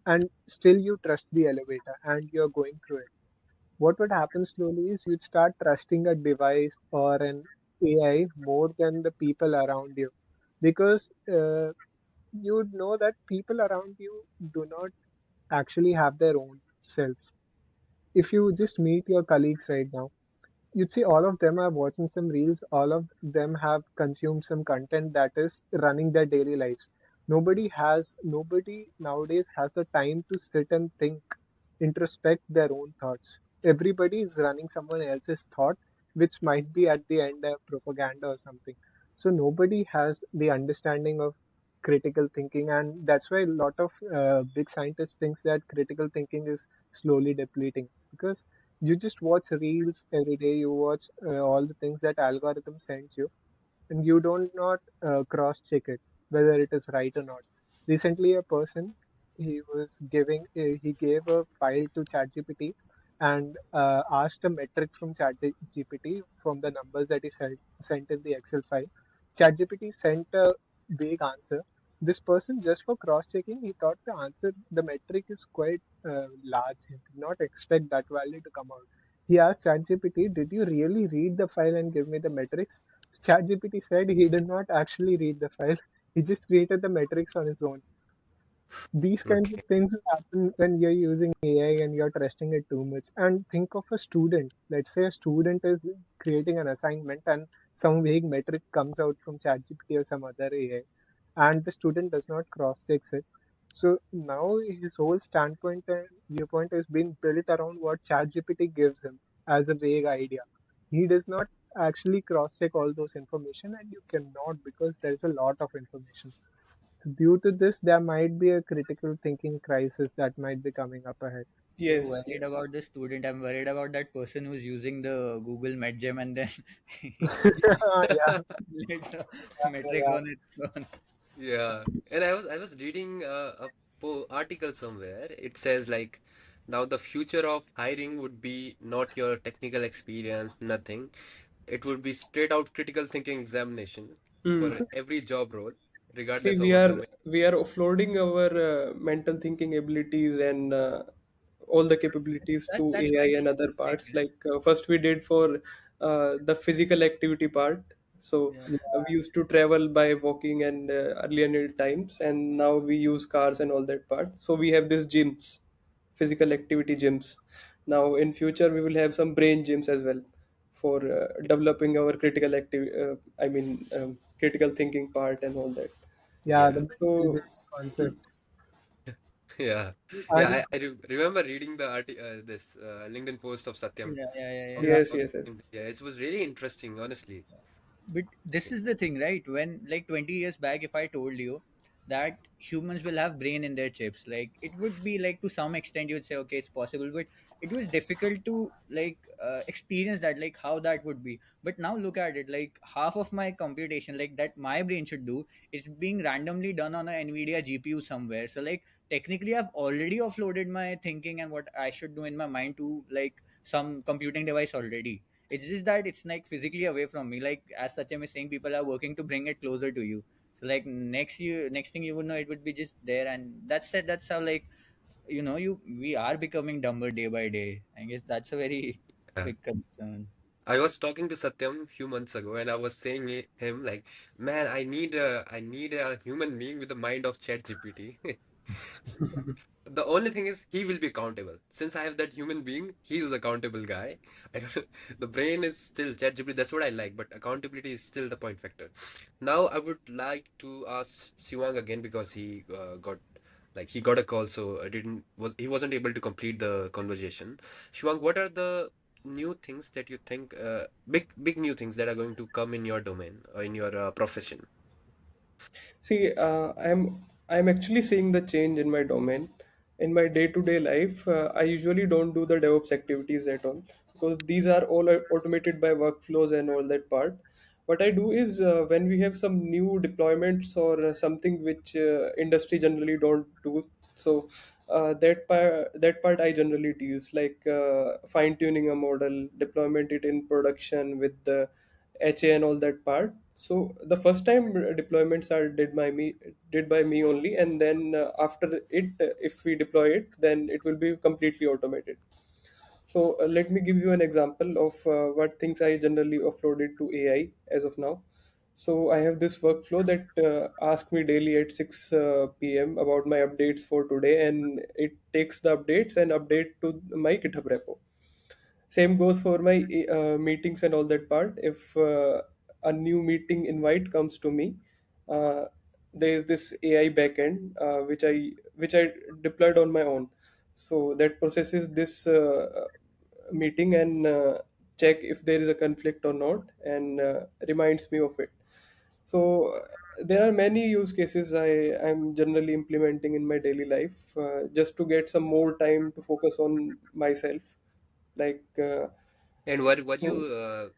and still you trust the elevator, and you're going through it. What would happen slowly is you'd start trusting a device or an AI more than the people around you, because you'd know that people around you do not actually have their own selves. If you just meet your colleagues right now, you'd see all of them are watching some reels, all of them have consumed some content that is running their daily lives. Nobody nowadays has the time to sit and think, introspect their own thoughts. Everybody is running someone else's thought, which might be at the end a propaganda or something. So nobody has the understanding of critical thinking, and that's why a lot of big scientists thinks that critical thinking is slowly depleting, because you just watch reels every day, you watch all the things that algorithm sends you, and you don't not cross check it whether it is right or not. Recently, a person, he gave a file to ChatGPT and asked a metric from ChatGPT from the numbers that he sent in the Excel file. ChatGPT sent a vague answer. This person, just for cross checking, he thought the metric is quite large. He did not expect that value to come out. He asked ChatGPT, "Did you really read the file and give me the metrics?" ChatGPT said he did not actually read the file. He just created the metrics on his own. These kinds of
Okay.
things will happen when you're using AI and you're trusting it too much. And think of a student. Let's say a student is creating an assignment and some vague metric comes out from ChatGPT or some other AI, and the student does not cross check it. So now his whole standpoint and viewpoint is being built around what ChatGPT gives him as a vague idea. He does not actually cross check all those information, and you cannot, because there is a lot of information. Due to this, there might be a critical thinking crisis that might be coming up ahead.
You're
Yes,
worried
yes.
about the student. I'm worried about that person who's using the Google MedGem and then he
Yeah,
let the
yeah,
metric
yeah.
on its own.
Yeah, and I was reading a article somewhere. It says like now the future of hiring would be not your technical experience, nothing. It would be straight out critical thinking examination
Hmm.
for every job role,
See,
regardless
we
of a
are
domain.
we are offloading our mental thinking abilities and all the capabilities to
That's
AI
quite
and other
interesting.
parts. Like first we did for the physical activity part. So
Yeah.
we used to travel by walking and earlier in times, and now we use cars and all that part. So we have these gyms, physical activity gyms. Now in future we will have some brain gyms as well for developing our critical critical thinking part and all that.
Yeah, the
Yeah,
mental
So,
James concept.
yeah, yeah.
And
I remember reading the this LinkedIn post of Satyam
Yeah, yeah, yeah, yeah.
yeah,
yes, yes, yes.
Yeah, it was really interesting, honestly.
But this is the thing, right? When like 20 years back, if I told you that humans will have brain in their chips, like it would be like to some extent you'd say, okay, it's possible, but it was difficult to like experience that, like how that would be. But now look at it, like half of my computation, like that my brain should do, is being randomly done on a NVIDIA GPU somewhere. So like technically, I've already offloaded my thinking and what I should do in my mind to like some computing device already. It's just that it's like physically away from me. Like as Satyam is saying, people are working to bring it closer to you. So like next thing you would know, it would be just there, and that's it. That's how like we are becoming dumber day by day. I guess that's a very
Yeah.
big concern.
I was talking to Satyam a few months ago, and I was saying him like, man, I need a human being with the mind of ChatGPT. The only thing is he will be accountable. Since I have that human being, he's the accountable guy. I don't, the brain is still ChatGPT. That's what I like, but accountability is still the point factor. Now I would like to ask Siwang again because he got a call, so I didn't was he wasn't able to complete the conversation. Siwang, what are the new things that you think big new things that are going to come in your domain or in your profession?
See, I'm actually seeing the change in my domain. In my day-to-day life, I usually don't do the DevOps activities at all because these are all automated by workflows and all that part. What I do is when we have some new deployments or something which industry generally don't do, so that part I generally deals like fine-tuning a model, deployment it in production with the HA and all that part. So the first time deployments are did by me only, and then after it, if we deploy it, then it will be completely automated. So let me give you an example of what things I generally offloaded to AI as of now. So I have this workflow that asks me daily at 6 p.m. about my updates for today, and it takes the updates and update to my GitHub repo. Same goes for my meetings and all that part. If a new meeting invite comes to me, uh, there is this AI backend which I deployed on my own. So that processes this meeting and check if there is a conflict or not, and reminds me of it. So there are many use cases I'm generally implementing in my daily life just to get some more time to focus on myself. Like
And were
so,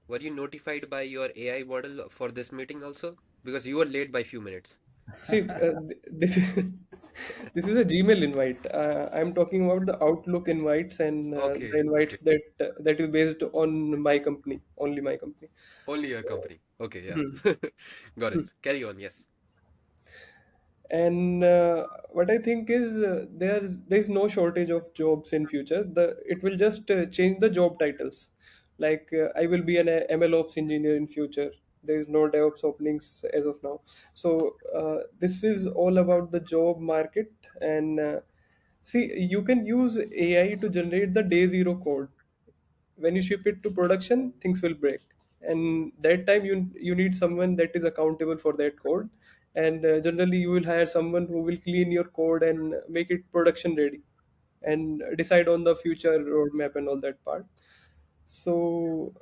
were you notified by your AI model for this meeting also? Because you were late by few minutes.
see, this is this is a Gmail invite. I'm talking about the Outlook invites and the
Okay,
invites
okay.
that is based on my company, only my company.
Only your
So,
company. Okay, yeah.
hmm.
Got it. Carry on, yes.
And what I think is there's no shortage of jobs in future. It will just change the job titles. Like I will be an MLOps engineer in future. There is no DevOps openings as of now. So this is all about the job market. And see, you can use AI to generate the day zero code. When you ship it to production, things will break, and that time you need someone that is accountable for that code. And generally you will hire someone who will clean your code and make it production ready and decide on the future roadmap and all that part. So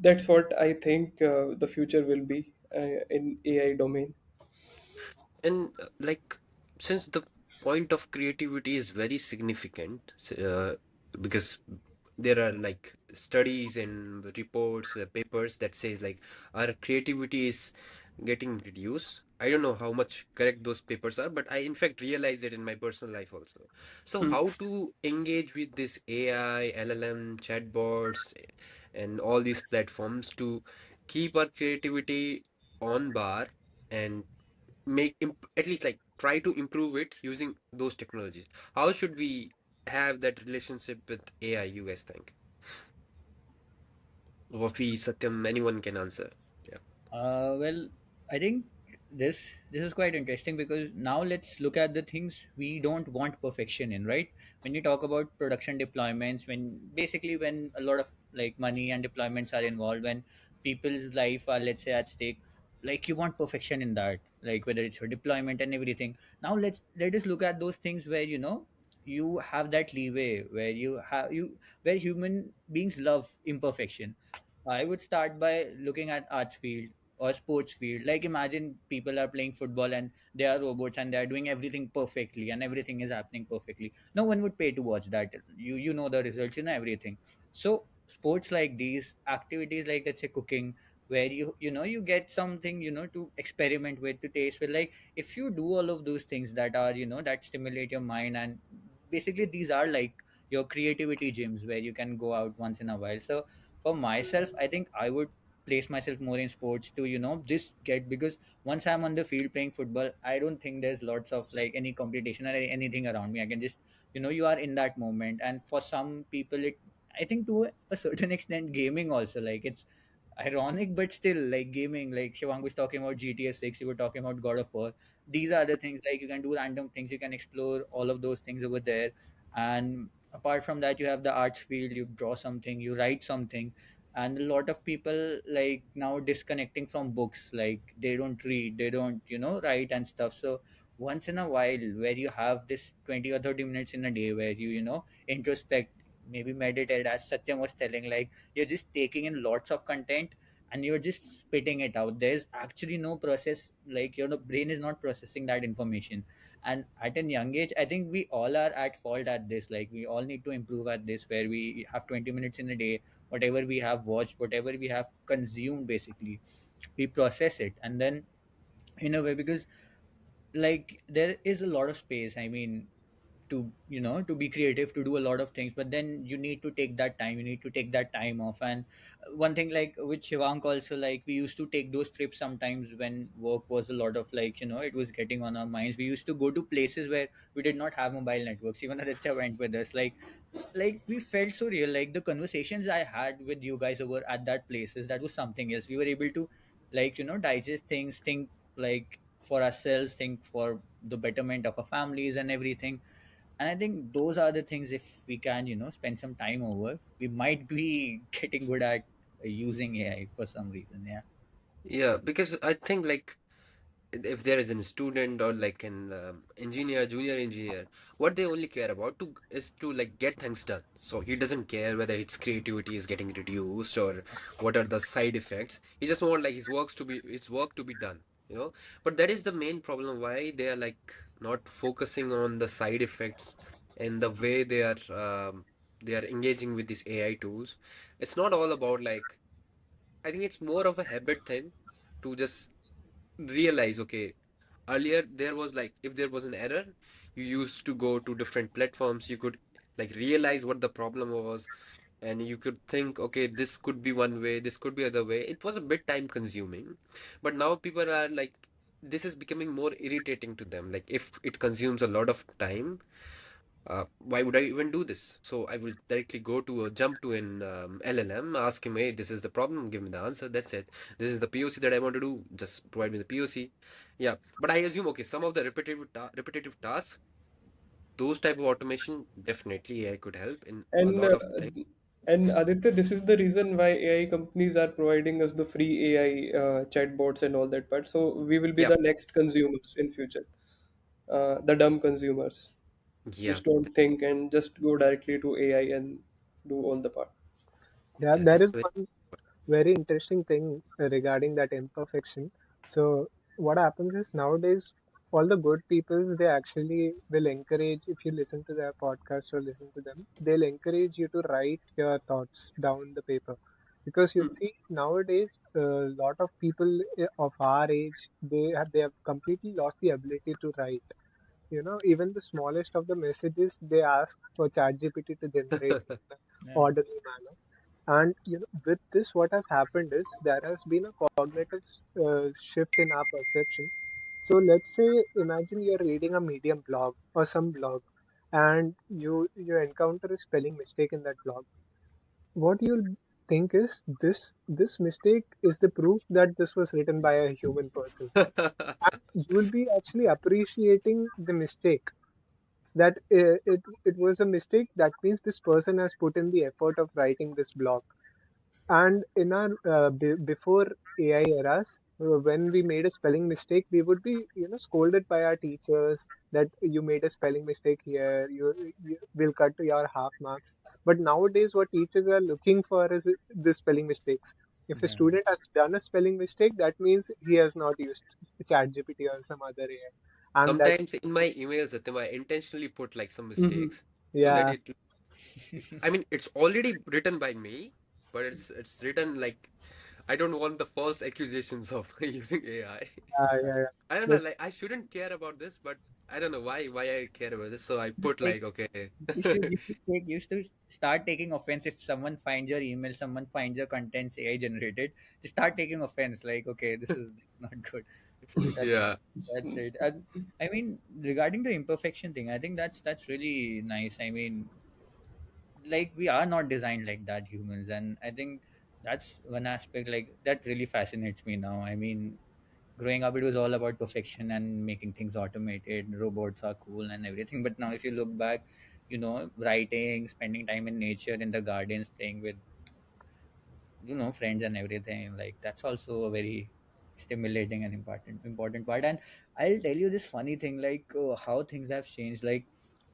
that's what I think the future will be in AI domain.
And since the point of creativity is very significant, because there are like studies and reports, papers that says like our creativity is getting reduced. I don't know how much correct those papers are, but I in fact realize it in my personal life also. So
Hmm.
how to engage with this AI, LLM, chatbots, and all these platforms to keep our creativity on bar and at least like try to improve it using those technologies. How should we have that relationship with AI, you guys think? Wafi, Satyam, anyone can answer. Yeah.
Well, I think this is quite interesting because now let's look at the things we don't want perfection in, right? When you talk about production deployments, when a lot of like money and deployments are involved, when people's life are, let's say, at stake, like you want perfection in that, like whether it's your deployment and everything. Now let us look at those things where you have that leeway where where human beings love imperfection. I would start by looking at arts field or sports field. Like imagine people are playing football and they are robots and they are doing everything perfectly and everything is happening perfectly. No one would pay to watch that. You know the results, you know everything. So sports like these, activities like let's say cooking, where you get something to experiment with, to taste with. Like if you do all of those things that are that stimulate your mind, and basically these are like your creativity gyms where you can go out once in a while. So for myself, I think I would place myself more in sports to just get, because once I'm on the field playing football, I don't think there's lots of like any competition or anything around me. I can just you are in that moment. And for some people, it I think to a certain extent gaming also, like it's ironic, but still, like gaming, like Shivang was talking about GTA 6, you were talking about God of War. These are the things, like you can do random things, you can explore all of those things over there. And apart from that, you have the arts field, you draw something, you write something. And a lot of people like now disconnecting from books, like they don't read, they don't, write and stuff. So once in a while, where you have this 20 or 30 minutes in a day where you introspect, maybe meditate, as Satyam was telling, like you're just taking in lots of content and you're just spitting it out. There's actually no process, like your brain is not processing that information. And at a young age, I think we all are at fault at this. Like we all need to improve at this, where we have 20 minutes in a day, whatever we have watched, whatever we have consumed, basically we process it. And then in a way, because like there is a lot of space, I mean, to be creative, to do a lot of things, but then you need to take that time, you need to take that time off. And one thing, like with Shivank also, like we used to take those trips sometimes when work was a lot of, like it was getting on our minds. We used to go to places where we did not have mobile networks. Even Aditya went with us. Like we felt so real. Like the conversations I had with you guys over at that places, that was something else. We were able to, like digest things, think like for ourselves, think for the betterment of our families and everything. And I think those are the things, if we can spend some time over, we might be getting good at using AI for some reason. Yeah.
Yeah, because I think like if there is a student or like an engineer, junior engineer, what they only care about to is to like get things done. So he doesn't care whether its creativity is getting reduced or what are the side effects. He just want like his work to be done, you know. But that is the main problem why they are like not focusing on the side effects and the way they are engaging with these AI tools. It's not all about like I think it's more of a habit thing to just realize, okay, earlier there was like if there was an error, you used to go to different platforms, you could like realize what the problem was, and you could think, okay, this could be one way, this could be other way. It was a bit time consuming, but now people are like this is becoming more irritating to them. Like if it consumes a lot of time, why would I even do this? So I will directly go to a jump to an LLM, ask him, hey, this is the problem, give me the answer. That's it. This is the POC that I want to do. Just provide me the POC. Yeah, but I assume okay, some of the repetitive tasks, those type of automation, definitely AI could help in a
And
lot of things.
Aditya, this is the reason why AI companies are providing us the free AI chatbots and all that part. So we will be
Yeah,
the next consumers in future, the dumb consumers,
yeah,
which don't think and just go directly to AI and do all the part.
Yeah,
yeah.
there
This
is
is
one very interesting thing regarding that imperfection. So what happens is nowadays all the good people, they actually will encourage, if you listen to their podcast or listen to them, they'll encourage you to write your thoughts down the paper. Because you'll see nowadays a lot of people of our age, they have completely lost the ability to write. Even the smallest of the messages they ask for ChatGPT to generate
very
in an
Yeah.
orderly manner. And with this, what has happened is there has been a cognitive shift in our perception. So let's say, imagine you're reading a Medium blog or some blog, and you encounter a spelling mistake in that blog. What you'll think is this mistake is the proof that this was written by a human person. And you will be actually appreciating the mistake, that it was a mistake. That means this person has put in the effort of writing this blog. And in our before AI eras, when we made a spelling mistake, we would be scolded by our teachers that you made a spelling mistake here. You will cut your half marks. But nowadays, what teachers are looking for is the spelling mistakes. If a
Yeah.
student has done a spelling mistake, that means he has not used ChatGPT or some other AI, and that
sometimes in my emails, Satyam, I intentionally put like some
Hmm.
mistakes so that
yeah.
I mean, it's already written by me, but it's written like I don't want the false accusations of using AI. I
Yeah, yeah.
I don't know,
But
like I shouldn't care about this, but I don't know why I care about this. So I put
Like
like okay.
you should start taking offense if someone finds your email, someone finds your contents AI generated. Just start taking offense. Like, okay, this is not good. That's
Yeah.
that's it. And I mean, regarding the imperfection thing, I think that's really nice. I mean, like we are not designed like that, humans, and I think That's one aspect like that really fascinates me now. I mean, growing up it was all about perfection and making things automated, robots are cool and everything, but now if you look back, writing, spending time in nature, in the gardens, playing with friends and everything, like that's also a very stimulating and important part. And I'll tell you this funny thing, like how things have changed. Like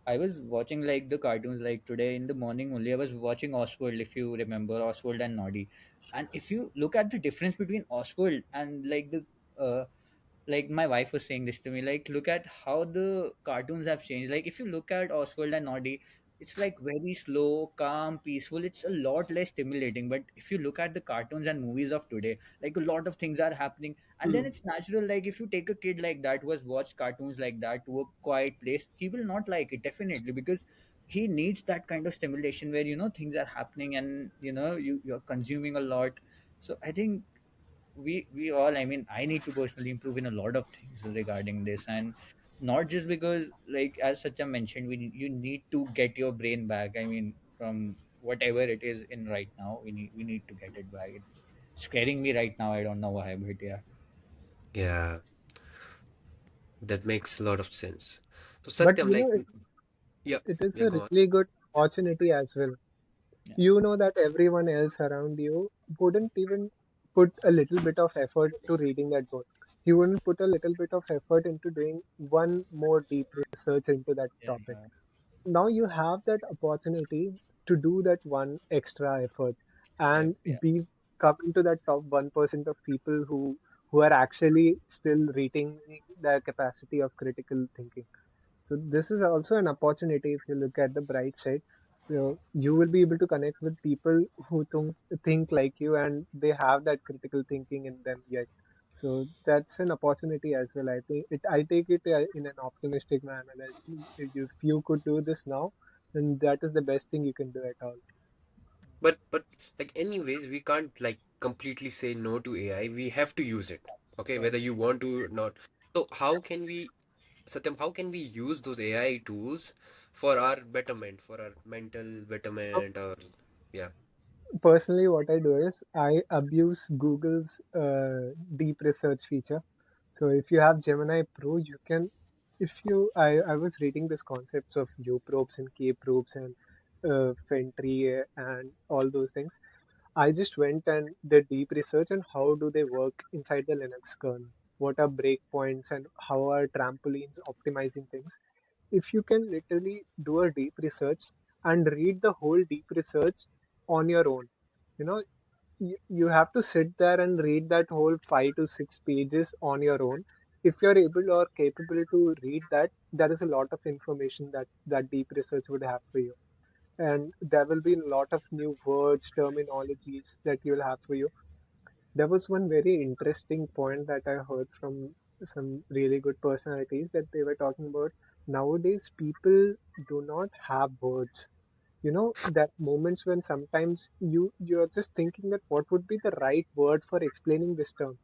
I was watching like the cartoons, like today in the morning only I was watching Oswald, if you remember Oswald and Noddy. And if you look at the difference between Oswald and like the uh, like my wife was saying this to me, like look at how the cartoons have changed. Like if you look at Oswald and Noddy, it's like very slow, calm, peaceful, it's a lot less stimulating. But if you look at the cartoons and movies of today, like a lot of things are happening. And then
Hmm.
it's natural, like if you take a kid like that who has watched cartoons like that to a quiet place, he will not like it definitely, because he needs that kind of stimulation where things are happening, and you're consuming a lot. So I think we all, I mean, I need to personally improve in a lot of things regarding this. And not just because, like as Satyam mentioned, you need to get your brain back. I mean, from whatever it is in right now, we need to get it back. It's scaring me right now, I don't know why, but yeah.
Yeah, that makes a lot of sense. So
But
Satyam, like, yeah,
it is
yeah,
a
go on.
really good opportunity as well.
Yeah,
You know that everyone else around you wouldn't even put a little bit of effort to reading that book. You wouldn't put a little bit of effort into doing one more deep research into that topic.
yeah,
Now you have that opportunity to do that one extra effort
yeah,
and
yeah.
be come into that top 1% of people who are actually still retaining their capacity of critical thinking. So this is also an opportunity if you look at the bright side. You will be able to connect with people who think like you and they have that critical thinking in them yet. So that's an opportunity as well. I take it in an optimistic manner that if you could do this now, then that is the best thing you can do at all.
But like anyways, we can't like completely say no to AI. We have to use it. Okay,
Sure.
whether you want to or not. So how can we, Satyam, how can we use those AI tools for our betterment, for our mental
So
betterment, or yeah.
personally, what I do is I abuse Google's deep research feature. So if you have Gemini Pro, you can, if you, I was reading this concepts of U probes and K probes and Fentry and all those things. I just went and did deep research on how do they work inside the Linux kernel. What are breakpoints and how are trampolines optimizing things? If you can literally do a deep research and read the whole deep research on your own, you know, you have to sit there and read that whole 5 to 6 pages on your own. If you're able or capable to read that, there is a lot of information that that deep research would have for you. And there will be a lot of new words, terminologies that you'll have for you. There was one very interesting point that I heard from some really good personalities that they were talking about. Nowadays, people do not have words. You know, that moments when sometimes you're just thinking that what would be the right word for explaining this term.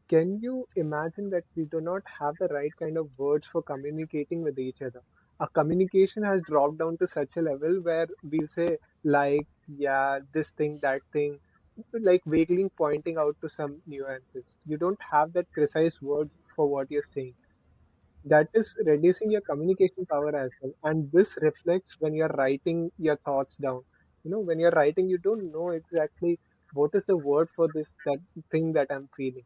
Can you imagine that we do not have the right kind of words for communicating with each other? Our communication has dropped down to such a level where we'll say, like, yeah, this thing, that thing, like vaguely pointing out to some nuances. You don't have that precise word for what you're saying. That is reducing your communication power as well. And this reflects when you're writing your thoughts down. You know, when you're writing, you don't know exactly what is the word for this, that thing that I'm feeling.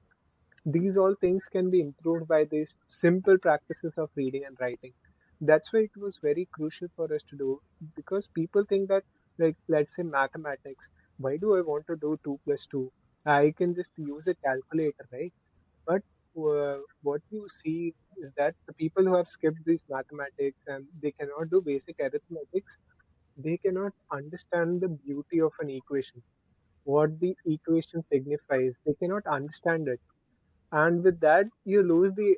These all things can be improved by these simple practices of reading and writing. That's why it was very crucial for us to do, because people think that, like, let's say mathematics, why do I want to do 2 plus 2? I can just use a calculator, right? But what you see is that the people who have skipped these mathematics and they cannot do basic arithmetics, they cannot understand the beauty of an equation, what the equation signifies. They cannot understand it, and with that you lose the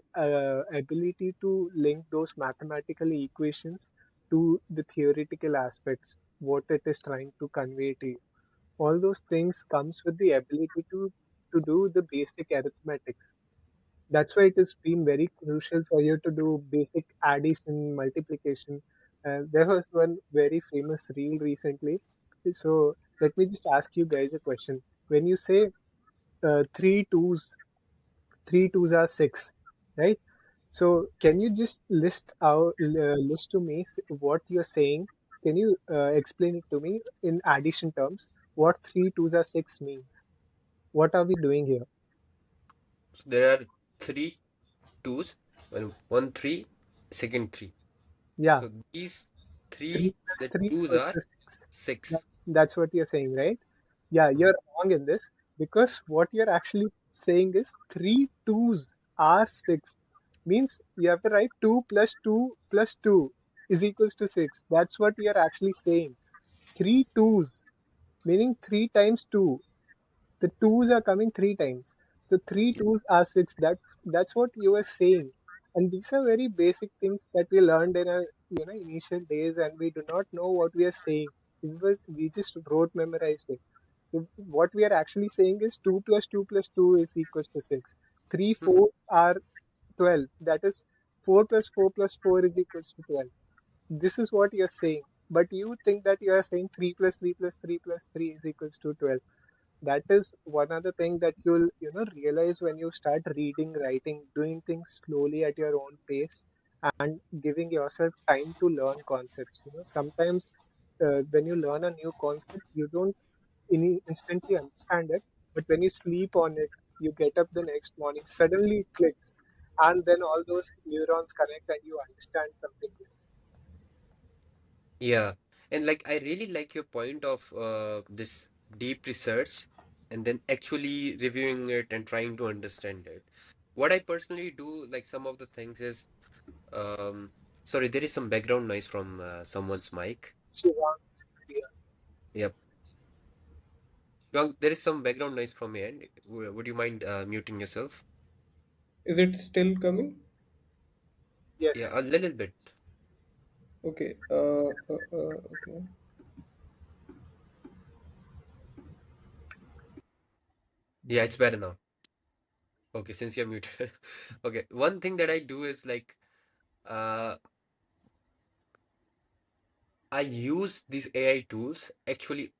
ability to link those mathematical equations to the theoretical aspects, what it is trying to convey to you. All those things comes with the ability to do the basic arithmetics. That's why it has been very crucial for you to do basic addition, multiplication. There was one very famous reel recently. So let me just ask you guys a question. When you say three twos, three twos are six, right? So can you just list to me what you're saying? Can you explain it to me in addition terms? What three twos are six means? What are we doing here?
So there are three twos, one three, second three.
Yeah,
So these
three
three,
plus
the
three
twos
equals
are
to six.
six.
That's what you're saying, right? Yeah,
Mhm.
you're wrong in this because what you're actually saying is three twos are six. Means you have to write 2 plus 2 is equals to 6. That's what you're actually saying. Three twos, meaning 3 times 2. The twos are coming 3 times. So three
Yeah.
twos are 6. That's what you were saying. And these are very basic things that we learned in our initial days, and we do not know what we are saying. We just wrote memorized it. So what we are actually saying is 2 plus 2 plus 2 is equals to 6. Three
Mhm.
fours are 12. That is 4 plus 4 plus 4 is equals to 12. This is what you're saying. But you think that you are saying 3 plus 3 plus 3 plus 3 is equals to 12. That is one other thing that you'll realize when you start reading, writing, doing things slowly at your own pace, and giving yourself time to learn concepts. Sometimes when you learn a new concept, you don't instantly understand it, but when you sleep on it, you get up the next morning, suddenly it clicks, and then all those neurons connect and you understand something new.
Yeah. And like I really like your point of this deep research and then actually reviewing it and trying to understand it. What I personally do, like some of the things is um sorry, there is some background noise from someone's mic.
Shivank, yeah.
Yep. Well, there is some background noise from your end. Would you mind muting yourself?
Is it still coming?
Yeah, a
Yes.
little bit.
Okay. Okay.
Yeah, it's better now. Okay, since you're muted. Okay, one thing that I do is like uh I use these AI tools actually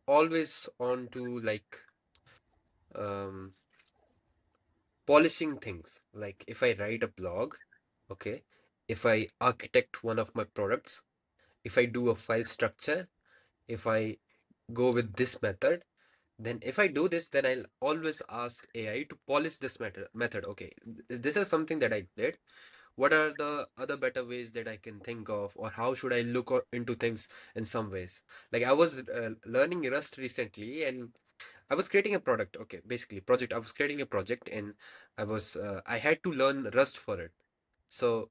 always on to like um polishing things. Like if I write a blog, okay, if I architect one of my products, if I do a file structure, if I go with this method, then if I do this, then I'll always ask AI to polish this method. Okay, this is something that I did. What are the other better ways that I can think of, or how should I look into things in some ways? Like I was learning Rust recently, and I was creating a product. Okay, basically project. I was creating a project, and I had to learn Rust for it. So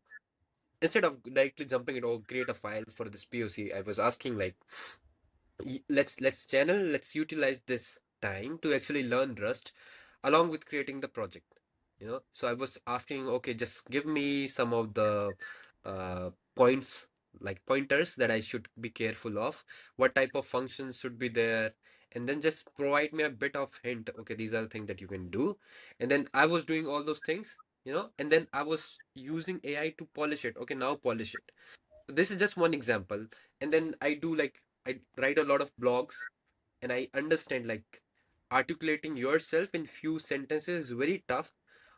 instead of directly jumping it or create a file for this POC, I was asking like, let's utilize this time to actually learn Rust along with creating the project. So I was asking, okay, just give me some of the points, like pointers that I should be careful of, what type of functions should be there, and then just provide me a bit of hint. Okay, these are the things that you can do. And then I was doing all those things, and then I was using AI to polish it. Okay, now polish it. So this is just one example. And then I write a lot of blogs, and I understand like articulating yourself in few sentences is very tough.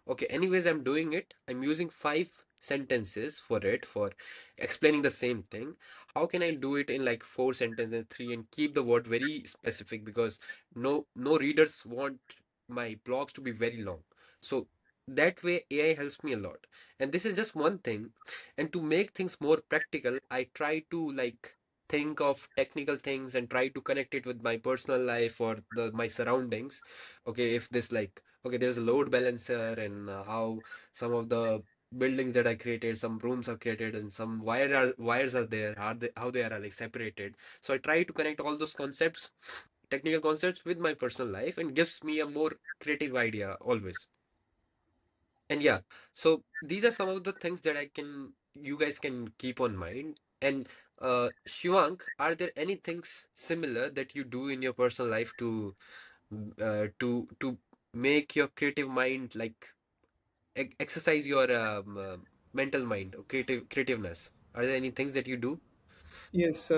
Okay, anyways, I'm doing it. I'm using 5 sentences for it, for explaining the same thing. How can I do it in like 4 sentences, three, and keep the word very specific? Because no readers want my blogs to be very long. So that way AI helps me a lot. And this is just one thing. And to make things more practical, I try to like think of technical things and try to connect it with my personal life or my surroundings. Okay, if this like, okay, there's a load balancer, and how some of the buildings that I created, some rooms are created, and some wires are there, how they are like separated. So I try to connect all those concepts, technical concepts, with my personal life, and gives me a more creative idea always. And yeah, so these are some of the things that you guys can keep on mind. And Shivank, are there any things similar that you do in your personal life to make your creative mind like exercise your mental mind or creativeness? Are there any things that you do?
Yes.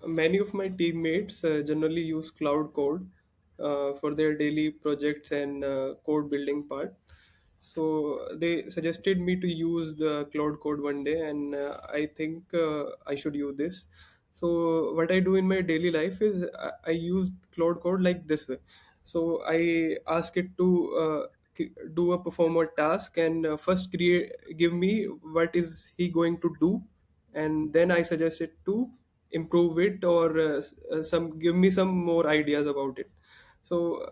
Many of my teammates generally use cloud code. for their daily projects and code building part. So they suggested me to use the Cloud Code one day, and I think I should use this. So what I do in my daily life is I use Cloud Code like this way. So I ask it to do a perform a task, and first create give me what is he going to do, and then I suggest it to improve it, or some give me some more ideas about it. So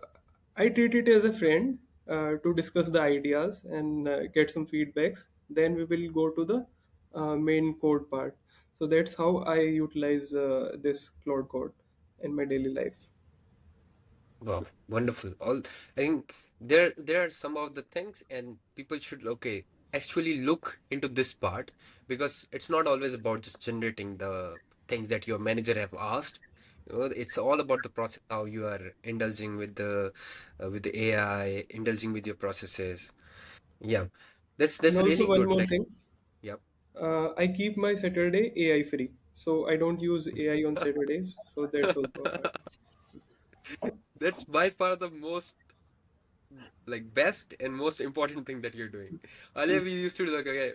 I treat it as a friend to discuss the ideas and get some feedbacks. Then we will go to the main code part. So that's how I utilize this Cloud Code in my daily life.
Wow, wonderful. All I think there are some of the things, and people should actually look into this part, because it's not always about just generating the things that your manager have asked. It's all about the process, how you are indulging with the AI, indulging with your processes. Yeah,
And
that's
also
really
one
good.
more
Like,
thing,
yeah,
I keep my Saturday AI free, so I don't use AI on Saturdays. So that's also a part.
that's by far the most like best and most important thing that you're doing. Earlier we used to do like, okay,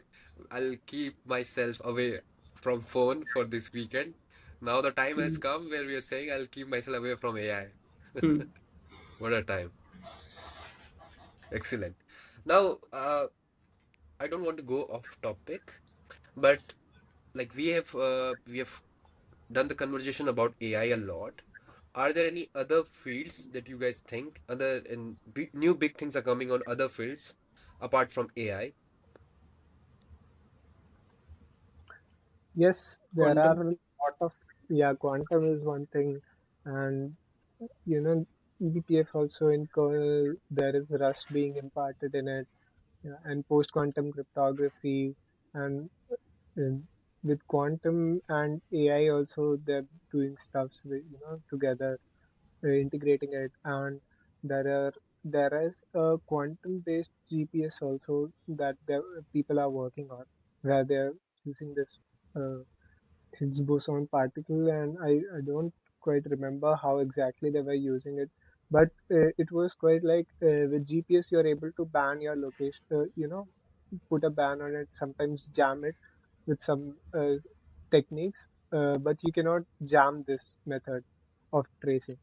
I'll keep myself away from phone for this weekend. Now the time has
Hmm.
come where we are saying I'll keep myself away from AI.
Hmm.
What a time. Excellent. Now, I don't want to go off topic, but like we have done the conversation about AI a lot. Are there any other fields that you guys think other and new big things are coming on other fields apart from AI?
Yes, there are
Quantum.
a lot of, yeah, quantum is one thing, and you know, eBPF also in kernel, there is Rust being imparted in it, yeah, and post-quantum cryptography, and uh, with quantum and AI also they're doing stuffs with, together, integrating it, and there are there is a quantum-based GPS also that people are working on, where they're using this. Higgs boson particle, and I don't quite remember how exactly they were using it, but it was quite like with GPS you're able to ban your location, put a ban on it, sometimes jam it with some techniques, but you cannot jam this method of tracing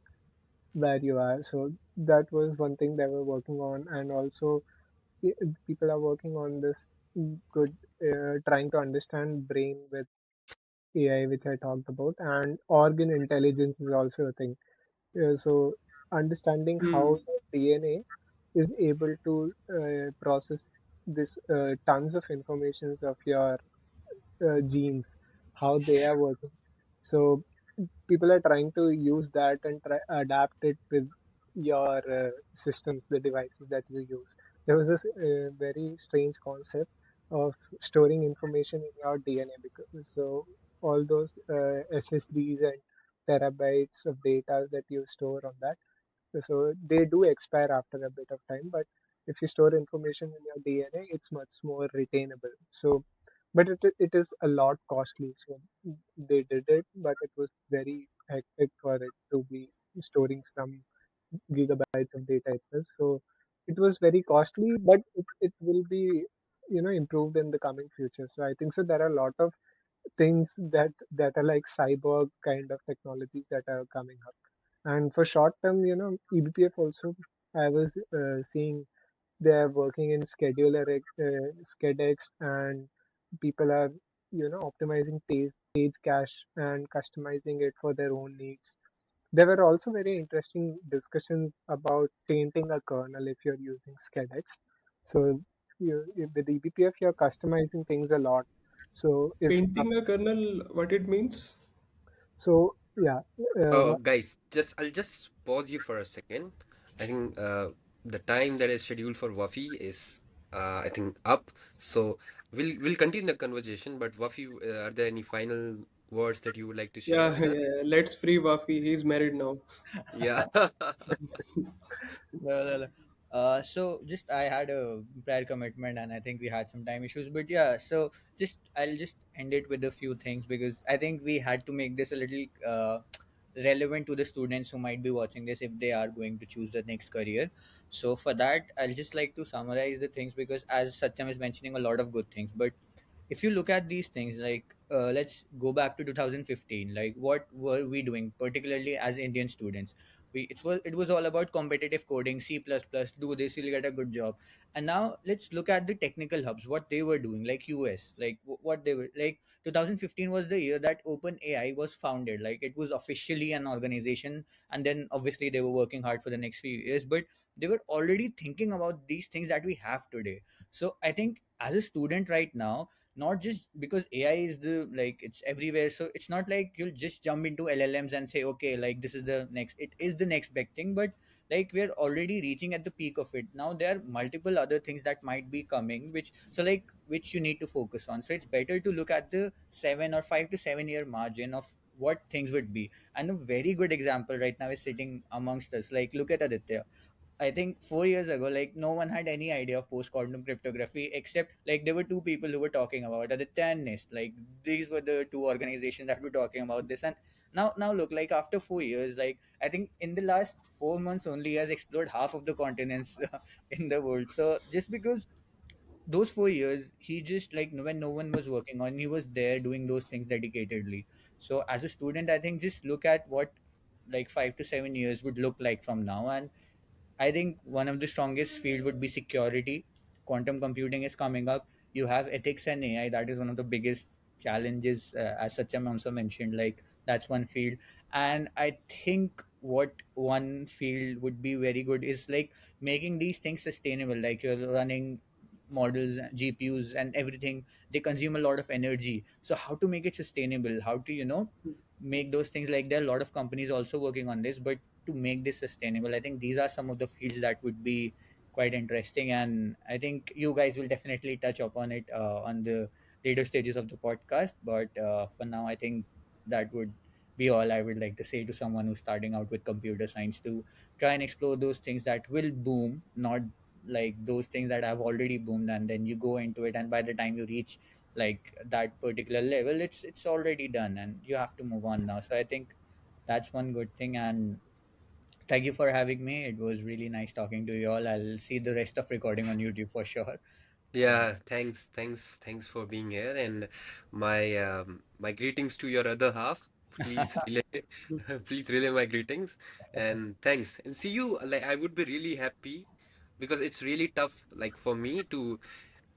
where you are. So that was one thing they were working on, and also people are working on this good, trying to understand brain with AI, which I talked about, and organ intelligence is also a thing. So, understanding how
Hmm.
your DNA is able to process this tons of informations of your genes, how they are working. So, people are trying to use that and try adapt it with your systems, the devices that you use. There was this very strange concept of storing information in your DNA, because so all those SSDs and terabytes of data that you store on that, so they do expire after a bit of time, but if you store information in your DNA, it's much more retainable. So, but it is a lot costly. So they did it, but it was very hectic for it to be storing some gigabytes of data itself. So it was very costly, but it will be, improved in the coming future. So I think so. There are a lot of things that are like cyborg kind of technologies that are coming up. And for short term, eBPF also, I was seeing they're working in scheduler, SCEDX, and people are, optimizing page cache and customizing it for their own needs. There were also very interesting discussions about painting a kernel if you're using SCEDX. So with eBPF, you're customizing things a lot. So if
Painting a kernel, what it means?
yeah,
Guys, just I'll just pause you for a second. I think the time that is scheduled for Wafi is I think up. So we'll continue the conversation. But Wafi, are there any final words that you would like to share
Yeah,
with us?
yeah. Let's free Wafi. He's married now.
Yeah.
No, no, no. So just I had a prior commitment and I think we had some time issues. But yeah, so just I'll just end it with a few things because I think we had to make this a little relevant to the students who might be watching this if they are going to choose the next career. So for that, I'll just like to summarize the things, because as Satyam is mentioning a lot of good things, but if you look at these things, like let's go back to 2015. Like, what were we doing, particularly as Indian students? It was all about competitive coding, C++, do this, you'll get a good job. And now let's look at the technical hubs, what they were doing, like US, like what they were like. 2015 was the year that OpenAI was founded, like it was officially an organization. And then obviously they were working hard for the next few years, but they were already thinking about these things that we have today. So I think as a student right now, not just because AI is the, like, it's everywhere, so it's not like you'll just jump into LLMs and say, okay, like this is the next, it is the next big thing. But like we're already reaching at the peak of it now. There are multiple other things that might be coming, which, so like, which you need to focus on. So it's better to look at the 7 or 5 to 7 year margin of what things would be. And a very good example right now is sitting amongst us. Like, look at Aditya. I think 4 years ago, like no one had any idea of post quantum cryptography, except like there were two people who were talking about it, the TANist. Like these were the two organizations that were talking about this. And now look, like after 4 years, like I think in the last 4 months only, he has explored half of the continents in the world. So just because those 4 years, he just, like, when no one was working on, he was there doing those things dedicatedly. So as a student, I think just look at what like 5 to 7 years would look like from now. And I think one of the strongest field would be security. Quantum computing is coming up. You have ethics and AI. That is one of the biggest challenges, as Satyam also mentioned. Like that's one field, and I think what one field would be very good is like making these things sustainable. Like you're running models, GPUs, and everything. They consume a lot of energy. So how to make it sustainable? How to make those things, like there are a lot of companies also working on this, but to make this sustainable, I think these are some of the fields that would be quite interesting. And I think you guys will definitely touch upon it on the later stages of the podcast. But for now, I think that would be all I would like to say to someone who's starting out with computer science, to try and explore those things that will boom, not like those things that have already boomed and then you go into it, and by the time you reach like that particular level, it's already done and you have to move on now. So I think that's one good thing. And thank you for having me. It was really nice talking to you all. I'll see the rest of recording on YouTube for sure. And
Yeah, thanks for being here, and my greetings to your other half. Please relay, please relay my greetings, and thanks. And see you. Like I would be really happy because it's really tough, like for me to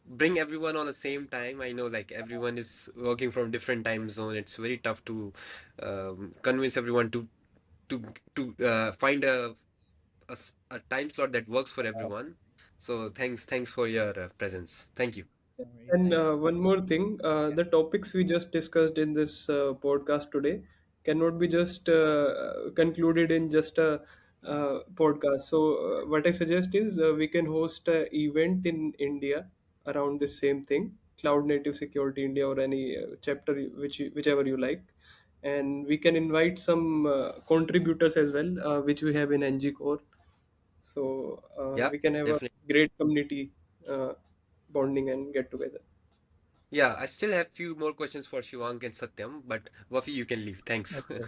bring everyone on the same time. I know like everyone is working from different time zone. It's very tough to convince everyone to find a time slot that works for everyone. So thanks for your presence. Thank you.
no worries.
And
Thanks.
one more thing, the topics we just discussed in this podcast today cannot be just concluded in just a podcast. So, what I suggest is we can host an event in India around this same thing, Cloud Native Security India, or any chapter whichever you like, and we can invite some contributors as well, which we have in NgKore. So
Yeah,
we can have a
definitely.
great community uh, bonding and get together.
Yeah, I still have few more questions for Shivank and Satyam, but Wafi, you can leave. Thanks.
Okay.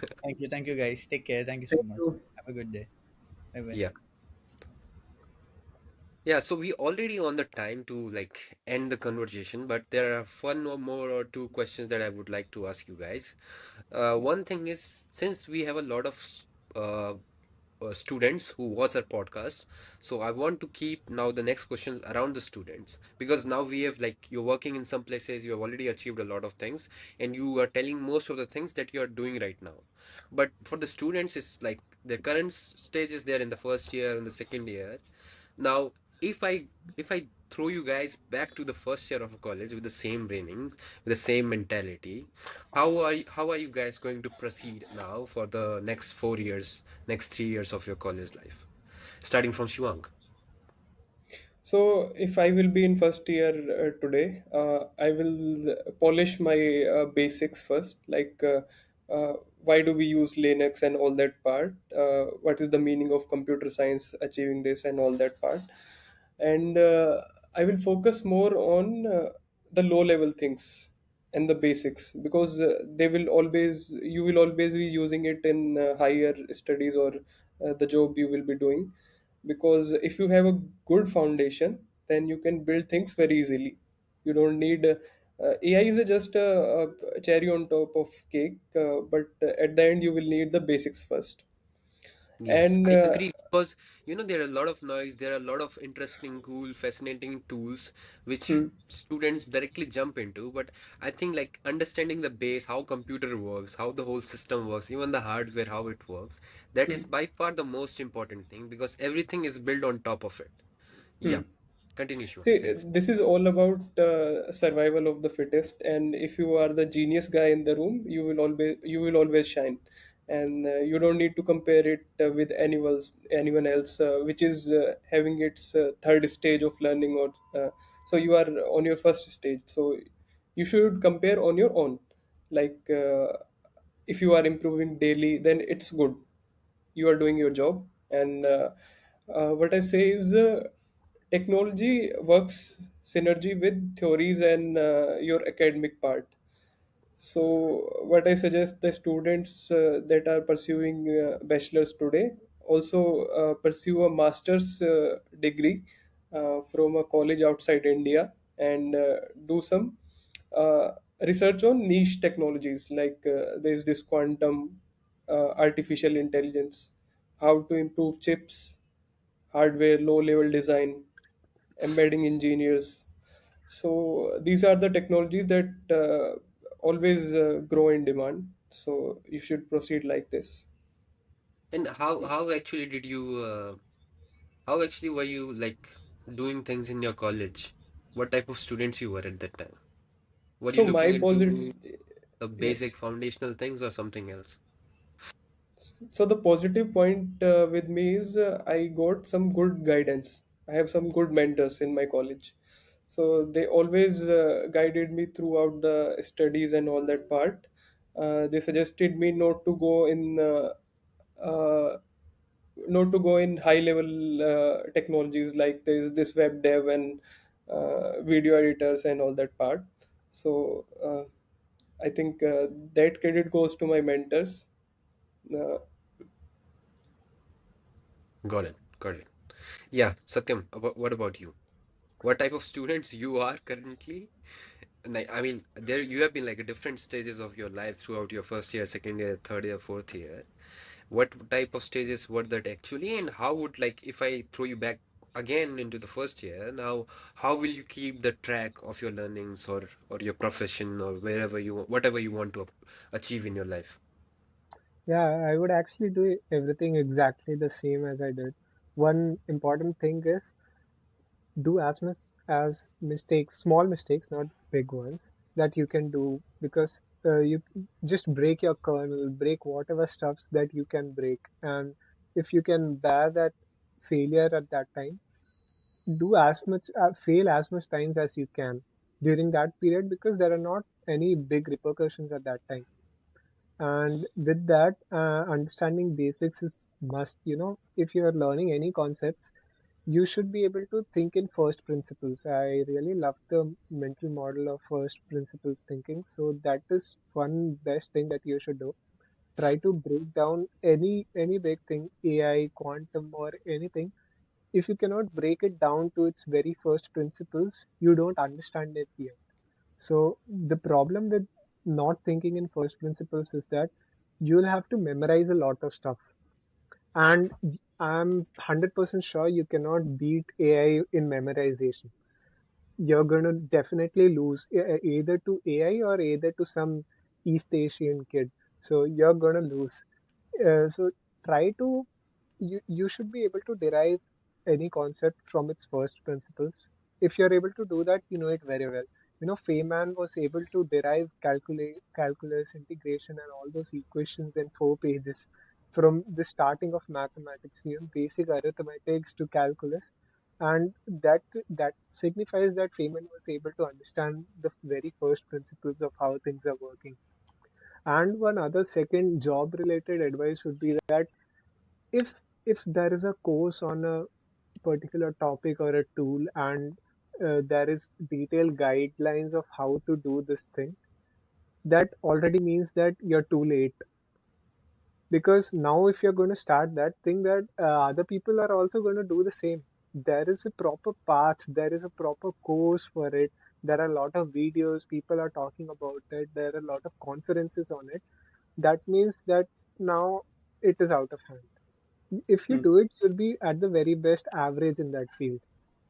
Thank you guys. Take care. Thank you so
Thank
much.
you.
Have a good day. Bye bye.
Yeah. Yeah, so we already on the time to like end the conversation, but there are one or more or two questions that I would like to ask you guys. One thing is, since we have a lot of uh, students who watch our podcast, so I want to keep now the next question around the students, because now we have like you're working in some places, you have already achieved a lot of things, and you are telling most of the things that you are doing right now. But for the students, it's like the current stage is there in the first year and the second year. Now, if I throw you guys back to the first year of college with the same training, with the same mentality, how are you guys going to proceed now for the next 4 years, next 3 years of your college life? Starting from Shivank.
So, if I will be in first year today, I will polish my basics first, like why do we use Linux and all that part. What is the meaning of computer science achieving this and all that part, and I will focus more on the low level things. and the basics, because they will always you will always be using it in higher studies or the job you will be doing. Because if you have a good foundation, then you can build things very easily. You don't need AI is just a cherry on top of cake, but at the end you will need the basics first.
Yes,
And
I agree because there are a lot of noise, there are a lot of interesting, cool, fascinating tools which
hmm,
students directly jump into. But I think like understanding the base, how computer works, how the whole system works, even the hardware, how it works, that
hmm,
is by far the most important thing because everything is built on top of it.
hmm.
Yeah, continue, Shivam,
See,
please.
this is all about survival of the fittest, and if you are the genius guy in the room, you will always shine, and you don't need to compare it with anyone else, which is having its third stage of learning, or so you are on your first stage. So you should compare on your own. Like if you are improving daily, then it's good. You are doing your job, and what I say is. Technology works synergy with theories and your academic part. So, what I suggest the students that are pursuing bachelor's today also pursue a master's degree from a college outside India, and do some uh, research on niche technologies, like there is this quantum, artificial intelligence, how to improve chips, hardware, low level design, embedding engineers. So these are the technologies that always grow in demand. So you should proceed like this.
And how actually did you how actually were you like doing things in your college? What type of students you were at that time? Were you
So
looking
my positive,
into the basic
yes.
foundational things or something else?
So the positive point with me is I got some good guidance. I have some good mentors in my college. So they always guided me throughout the studies and all that part. They suggested me uh, not to go in high level technologies, like there's this web dev and video editors and all that part. So I think that credit goes to my mentors. uh,
Got it. Got it. Yeah, Satyam, what about you? What type of students you are currently? Like, I mean, there you have been like at different stages of your life throughout your first year, second year, third year, fourth year. What type of stages were that actually, and how would like if I throw you back again into the first year, now how will you keep the track of your learnings or your profession or wherever you whatever you want to achieve in your life?
Yeah, I would actually do everything exactly the same as I did. One important thing is do as much as mistakes, small mistakes, not big ones, that you can do, because you just break your kernel, break whatever stuffs that you can break. And if you can bear that failure at that time, do as much, fail as much times as you can during that period, because there are not any big repercussions at that time. And with that, understanding basics is must. If you are learning any concepts, you should be able to think in first principles. I really love the mental model of first principles thinking. So that is one best thing that you should do. Try to break down any big thing, AI, quantum, or anything. If you cannot break it down to its very first principles, you don't understand it yet. So the problem with not thinking in first principles is that you'll have to memorize a lot of stuff. And I'm 100% sure you cannot beat AI in memorization. You're going to definitely lose either to AI or either to some East Asian kid. So you're going to lose. So try to you should be able to derive any concept from its first principles. If you're able to do that, you know it very well. Feynman was able to derive calculus, integration, and all those equations in 4 pages from the starting of mathematics, basic arithmetics to calculus. And that signifies that Feynman was able to understand the very first principles of how things are working. And one other second job related advice would be that if if there is a course on a particular topic or a tool, and there is detailed guidelines of how to do this thing, that already means that you're too late. Because now if you're going to start that thing, that other people are also going to do the same. There is a proper path, there is a proper course for it. There are a lot of videos, people are talking about it, there are a lot of conferences on it. That means that now it is out of hand. If you
Hmm.
do it, you'll be at the very best average in that field.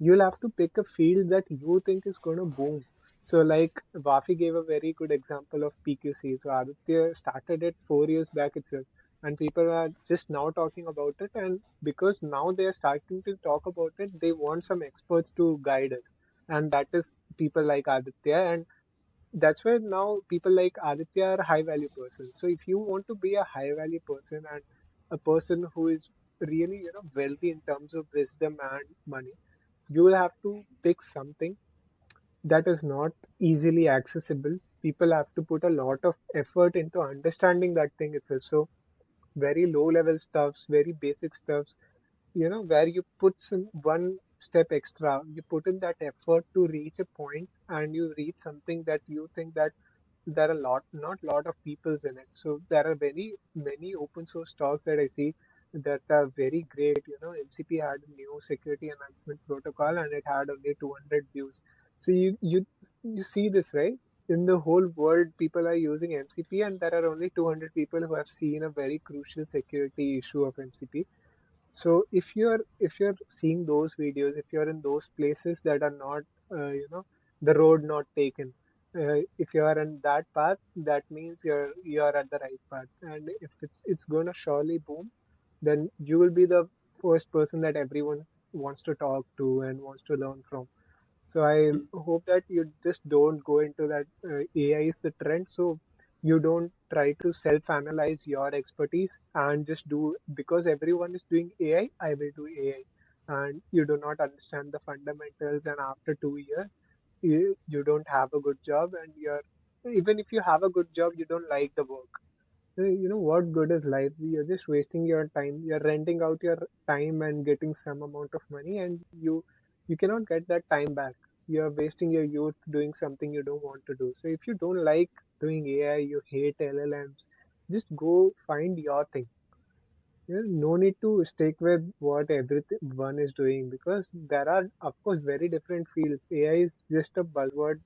You'll have to pick a field that you think is going to boom. So, like Wafi gave a very good example of PQC. So, Aditya started it 4 years back itself, and people are just now talking about it. And because now they are starting to talk about it, they want some experts to guide us, and that is people like Aditya. And that's where now people like Aditya are high value persons. So if you want to be a high value person and a person who is really, wealthy in terms of wisdom and money, you will have to pick something that is not easily accessible. People have to put a lot of effort into understanding that thing itself. So very low level stuffs, very basic stuffs, where you put some one step extra, you put in that effort to reach a point and you reach something that you think that there are not lot of peoples in it. So there are very many open source talks that I see that are very great. MCP had a new security enhancement protocol and it had only 200 views. So you see this, right? In the whole world, people are using MCP, and there are only 200 people who have seen a very crucial security issue of MCP. So if you're seeing those videos, if you're in those places that are not, the road not taken, if you are in that path, that means you're at the right path. And if it's gonna surely boom, then you will be the first person that everyone wants to talk to and wants to learn from. So I
Hmm.
hope that you just don't go into that AI is the trend. So you don't try to self-analyze your expertise and just do because everyone is doing AI, I will do AI. And you do not understand the fundamentals, and after 2 years, you don't have a good job, and you're even if you have a good job, you don't like the work. What good is life? You're just wasting your time. You're renting out your time and getting some amount of money, and you cannot get that time back. You're wasting your youth doing something you don't want to do. So if you don't like doing AI, you hate LLMs, just go find your thing. No need to stick with what everyone is doing, because there are, of course, very different fields. AI is just a buzzword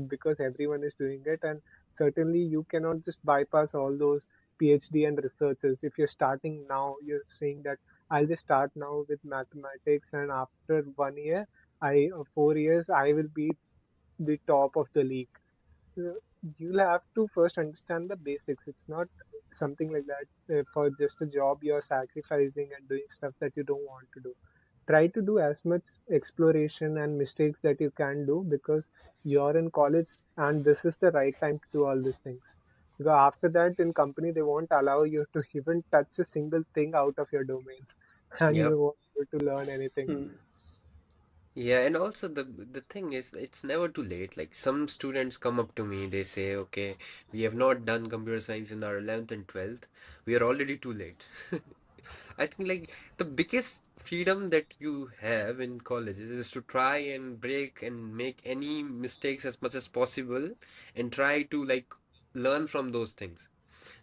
because everyone is doing it, and certainly you cannot just bypass all those PhD and researchers. If you're starting now, you're saying that I'll just start now with mathematics, and after 1 year, 4 years, I will be the top of the league. uh, you'll have to first understand the basics. It's not something like that. For just a job, you're sacrificing and doing stuff that you don't want to do. Try to do as much exploration and mistakes that you can do, because you're in college and this is the right time to do all these things. Because after that, in company, they won't allow you to even touch a single thing out of your domain and
Yep.
you won't be able to learn anything.
Hmm.
Yeah, and also the thing is, it's never too late. Like some students come up to me, they say, "Okay, we have not done computer science in our 11th and 12th. We are already too late." I think like the biggest freedom that you have in colleges is to try and break and make any mistakes as much as possible and try to like learn from those things.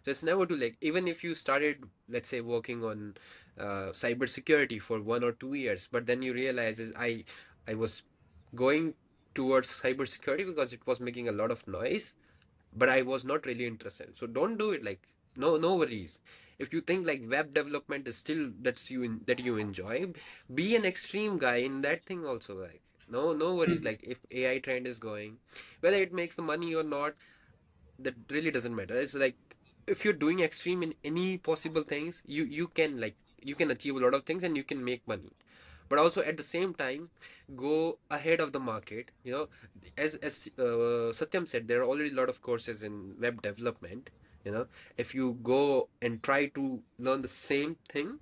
So it's never too late. Even if you started, let's say, working on cybersecurity for 1 or 2 years, but then you realize is I was going towards cybersecurity because it was making a lot of noise, but I was not really interested. So don't do it. Like no worries. If you think like web development is still that you enjoy, be an extreme guy in that thing also. Like no worries.
Hmm.
Like if AI trend is going, whether it makes the money or not, that really doesn't matter. It's like if you're doing extreme in any possible things, you can like you can achieve a lot of things and you can make money. But also at the same time, go ahead of the market. As Satyam said, there are already a lot of courses in web development. If you go and try to learn the same thing,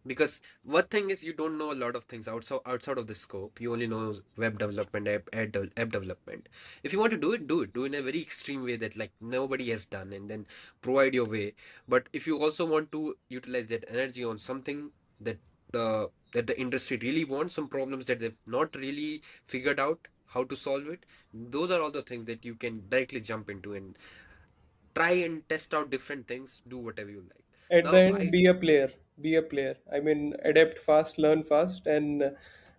because one thing is you don't know a lot of things outside of the scope. You only know web development, app development. If you want to do it in a very extreme way that like nobody has done, and then provide your way. But if you also want to utilize that energy on something that the industry really wants, some problems that they've not really figured out how to solve it. Those are all the things that you can directly jump into and try and test out different things, do whatever you like.
At the
Now
end,
I
be a player. Be a player. I mean, adapt fast, learn fast, and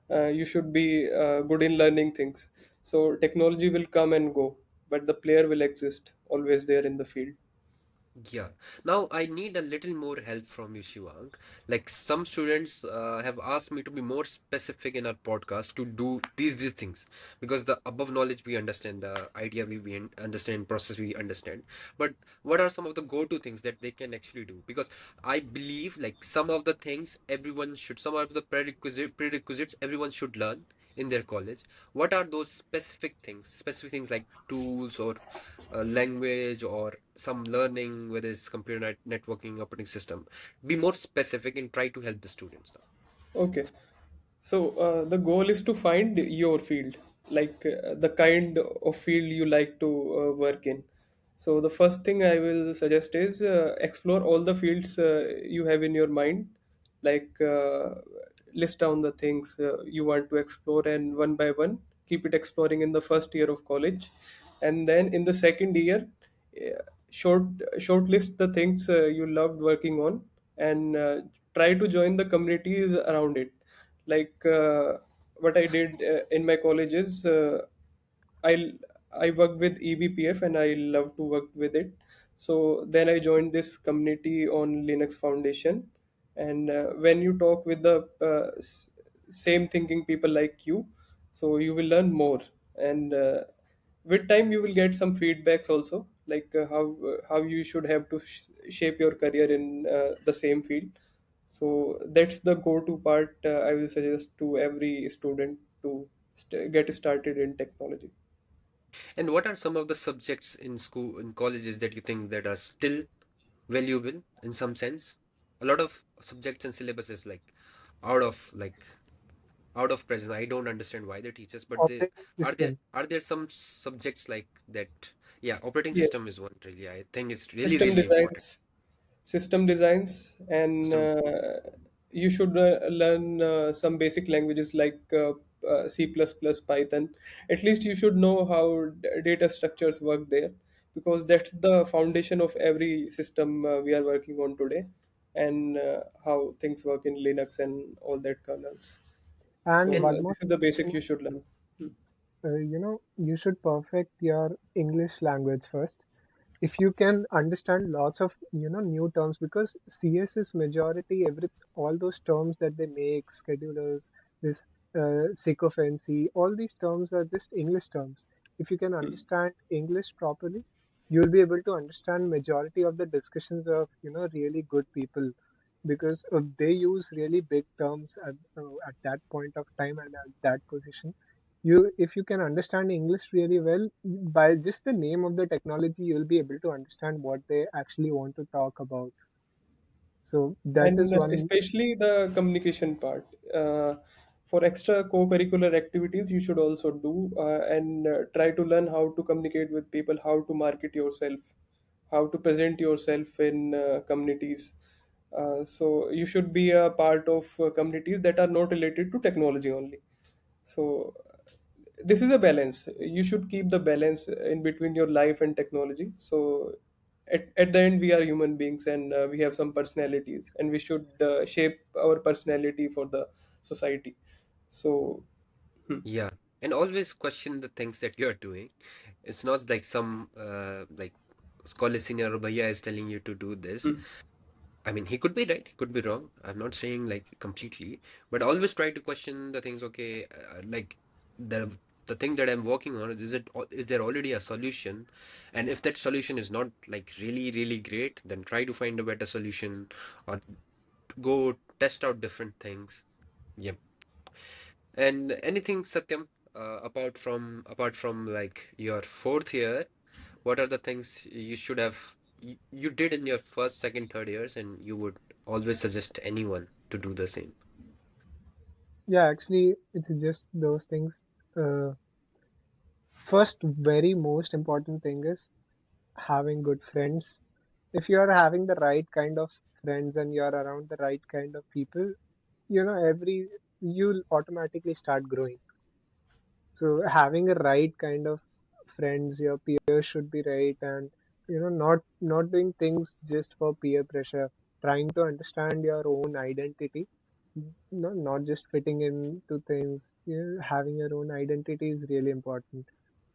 you should be good in learning things. So technology will come and go, but the player will exist, always there in the field.
Yeah. Now I need a little more help from you, Shivang. Like some students have asked me to be more specific in our podcast to do these things, because the above knowledge we understand, the idea we understand, process we understand. But what are some of the go-to things that they can actually do? Because I believe like some of the things everyone should, some of the prerequisites everyone should learn in their college. What are those specific things? Specific things like tools or language or some learning, whether it's computer networking, operating system. Be more specific and try to help the students now.
Okay. So the goal is to find your field, like the kind of field you like to work in. So the first thing I will suggest is explore all the fields you have in your mind, like list down the things you want to explore, and one by one keep it exploring in the first year of college, and then in the second year, uh, short shortlist the things you loved working on, and try to join the communities around it. Like what I did in my college is I I work with EBPF and I love to work with it. So then I joined this community on Linux Foundation, and when you talk with the same thinking people like you, so you will learn more, and with time you will get some feedbacks also, like how you should have to shape your career in the same field. So that's the go-to part I will suggest to every student to get started in technology.
And what are some of the subjects in school, in colleges, that you think that are still valuable in some sense? A lot of subjects and syllabus is like out of like out of presence. I don't understand why they teach us, but they
Operating system.
are there some subjects like that? Yeah, operating system is
Yes,
one really. I think it's really
system
really important.
designs, system designs, and
System.
you should learn some basic languages like C++, Python. At least you should know how data structures work there, because that's the foundation of every system we are working on today, and how things work in Linux and all that kernels.
And
So
And
one more
this is the basic
thing,
you should learn. Hmm.
you should perfect your English language first. If you can understand lots of new terms, because CS is majority every all those terms that they make, schedulers, this sycophancy, all these terms are just English terms. If you can understand English properly, you'll be able to understand majority of the discussions of really good people, because they use really big terms at that point of time and at that position. If you can understand English really well, by just the name of the technology you'll be able to understand what they actually want to talk about. So that is
And
one.
especially the communication part. For extra co-curricular activities, you should also do and try to learn how to communicate with people, how to market yourself, how to present yourself in communities. So you should be a part of communities that are not related to technology only. So this is a balance. You should keep the balance in between your life and technology. So at the end, we are human beings, and we have some personalities, and we should shape our personality for the society. So hmm,
yeah, and always question the things that you're doing. It's not like some like college senior or bhaiya is telling you to do this.
hmm.
I mean, he could be right, he could be wrong. I'm not saying like completely, but always try to question the things. Okay, like the the thing that I'm working on, is there already a solution? And if that solution is not like really really great, then try to find a better solution or go test out different things. Yep. And anything, Satyam, apart from like your fourth year, what are the things you should have you did in your first, second, third years, and you would always suggest anyone to do the same?
Yeah, actually, it's just those things. uh, First, very most important thing is having good friends. If you are having the right kind of friends and you are around the right kind of people, every you'll automatically start growing. So having a right kind of friends, your peers should be right, and not doing things just for peer pressure. Trying to understand your own identity, not just fitting into things. Having your own identity is really important.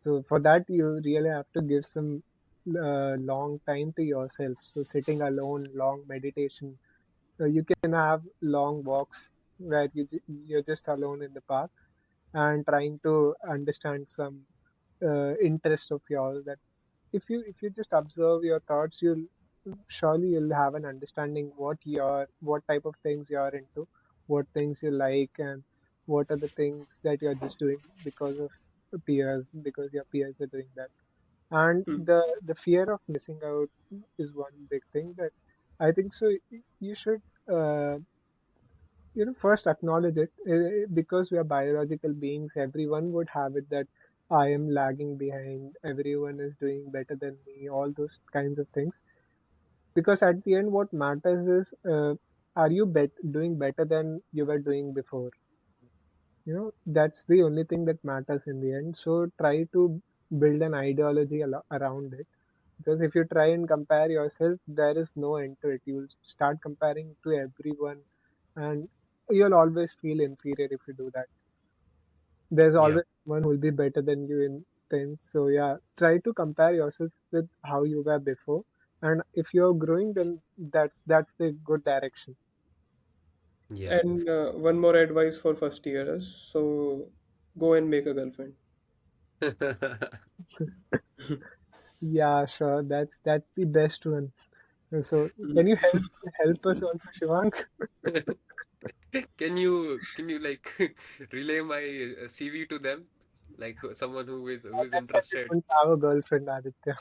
So for that, you really have to give some long time to yourself. So sitting alone, long meditation. You can have long walks where you're just alone in the park and trying to understand some interest of yours. That if you just observe your thoughts, you'll have an understanding what type of things you're into, what things you like, and what are the things that you're just doing because of peers, because your peers are doing that. And
Hmm.
the fear of missing out is one big thing that I think so. You should uh, first acknowledge it, because we are biological beings. Everyone would have it that I am lagging behind, everyone is doing better than me, all those kinds of things. Because at the end what matters is, are you doing better than you were doing before? That's the only thing that matters in the end. So try to build an ideology around it, because if you try and compare yourself, there is no end to it. You'll start comparing to everyone, and you'll always feel inferior if you do that. There's
Yeah.
always someone who will be better than you in things. So yeah, try to compare yourself with how you were before, and if you're growing, then that's the good direction.
Yeah.
And one more advice for first yearers. So go and make a girlfriend.
Yeah, sure. That's the best one. So
Hmm.
can you help us also, Shivank?
Can you like relay my CV to them? Like someone who is
That's why we
interested.
don't have a girlfriend, Aditya.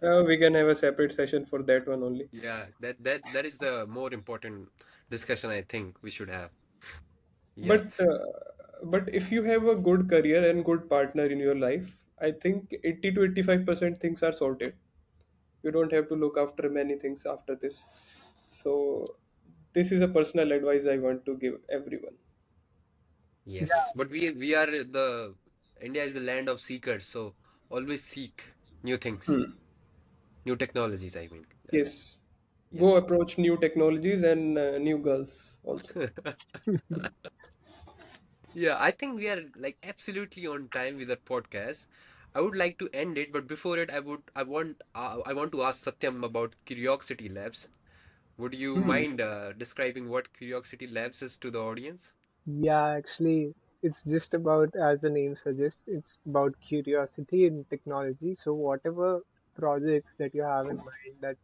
We can have a separate session for that one only.
Yeah, that is the more important discussion I think we should have. Yeah.
But if you have a good career and good partner in your life, I think 80 to 85% things are sorted. You don't have to look after many things after this. So this is a personal advice I want to give everyone.
Yes. But we are the India is the land of seekers, so always seek new things,
Hmm.
new technologies, I mean.
Yes. Go
Yes.
approach new technologies and new girls also.
Yeah, I think we are like absolutely on time with our podcast. I would like to end it, but before it, I want to ask Satyam about Curiosity Labs. Would you
Hmm.
mind describing what Curiosity Labs is to the audience?
Yeah, actually, it's just about, as the name suggests, it's about curiosity in technology. So whatever projects that you have in mind that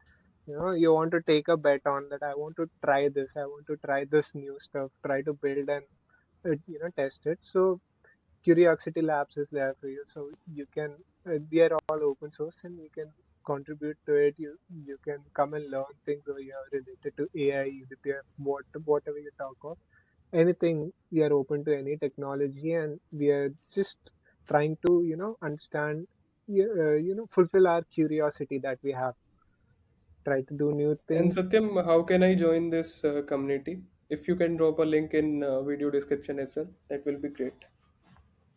you want to take a bet on, that I want to try this, I want to try this new stuff, try to build and test it. So Curiosity Labs is there for you. So you can we are all open source and you can contribute to it. You can come and learn things over here related to AI, UDPF, whatever you talk of, anything. We are open to any technology, and we are just trying to understand, fulfill our curiosity that we have, try to do new
And
things.
Satyam, how can I join this community? If you can drop a link in video description as well, that will be great.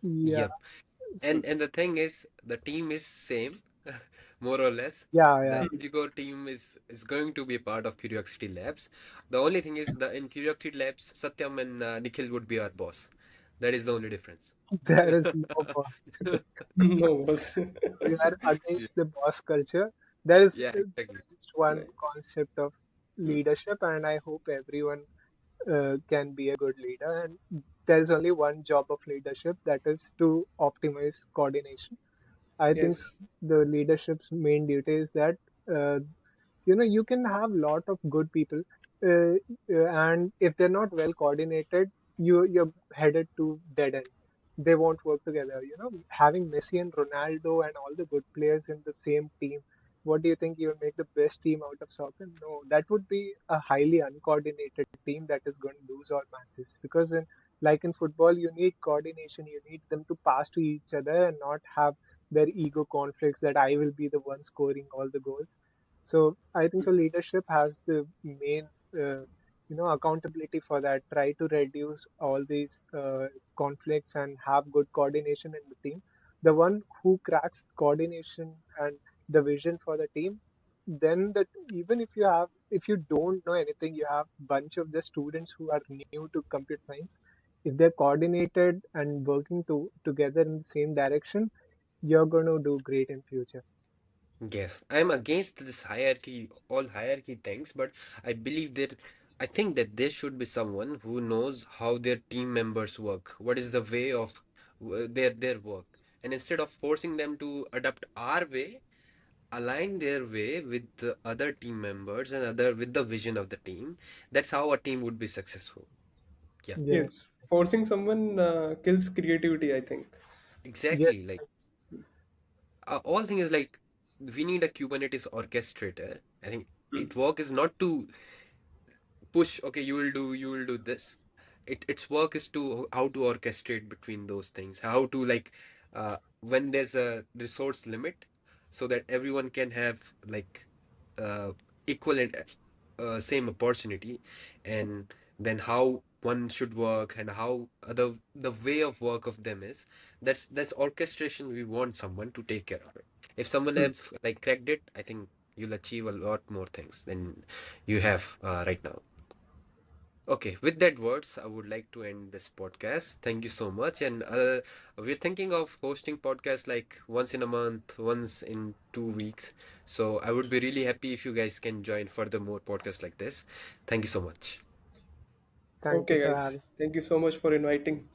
Yeah.
Yep.
So
And the thing is, the team is same, more or less.
yeah,
The
yeah.
NgKore team is going to be a part of Curiosity Labs. The only thing is, the in Curiosity Labs, Satyam and Nikhil would be our boss. That is the only difference.
There is no boss.
No, boss.
We are
Yeah,
against the boss culture. There is
yeah, exactly.
there's just one
Right.
concept of
Hmm.
leadership, and I hope everyone can be a good leader. And there's only one job of leadership, that is to optimize coordination. I think so.
Yes.
The leadership's main duty is that uh, you can have lot of good people, uh, and if they're not well coordinated, you're headed to dead end. They won't work together. Having Messi and Ronaldo and all the good players in the same team, what do you think? You will make the best team out of soccer? No, that would be a highly uncoordinated team that is going to lose all matches, because like in football, you need coordination. You need them to pass to each other and not have their ego conflicts, that I will be the one scoring all the goals. So I think so. Leadership has the main, uh, accountability for that. Try to reduce all these conflicts and have good coordination in the team. The one who cracks coordination and the vision for the team, then that, even if you don't know anything, you have bunch of the students who are new to computer science. If they're coordinated and working together in the same direction, you're going to do great in future.
Yes, I'm against this hierarchy, all hierarchy things, but I believe that I think that there should be someone who knows how their team members work, what is the way of their work, and instead of forcing them to adapt our way, align their way with the other team members and other with the vision of the team. That's how a team would be successful. Yeah,
Yes.
Yes, forcing someone kills creativity, I think.
Yes.
exactly. Like all thing is like we need a Kubernetes orchestrator. I think it work is not to push, okay, you will do this. Its work is to how to orchestrate between those things, how to like when there's a resource limit, so that everyone can have like equivalent same opportunity, and then how one should work and how the way of work of them is. That's orchestration we want someone to take care of it. If someone
Hmm.
have like cracked it, I think you'll achieve a lot more things than you have right now. Okay, with that words, I would like to end this podcast. Thank you so much. And we're thinking of hosting podcasts like once in a month, once in 2 weeks. So I would be really happy if you guys can join further more podcasts like this. Thank you so much.
Thank you
Okay,
for
guys.
having.
Thank you so much for inviting.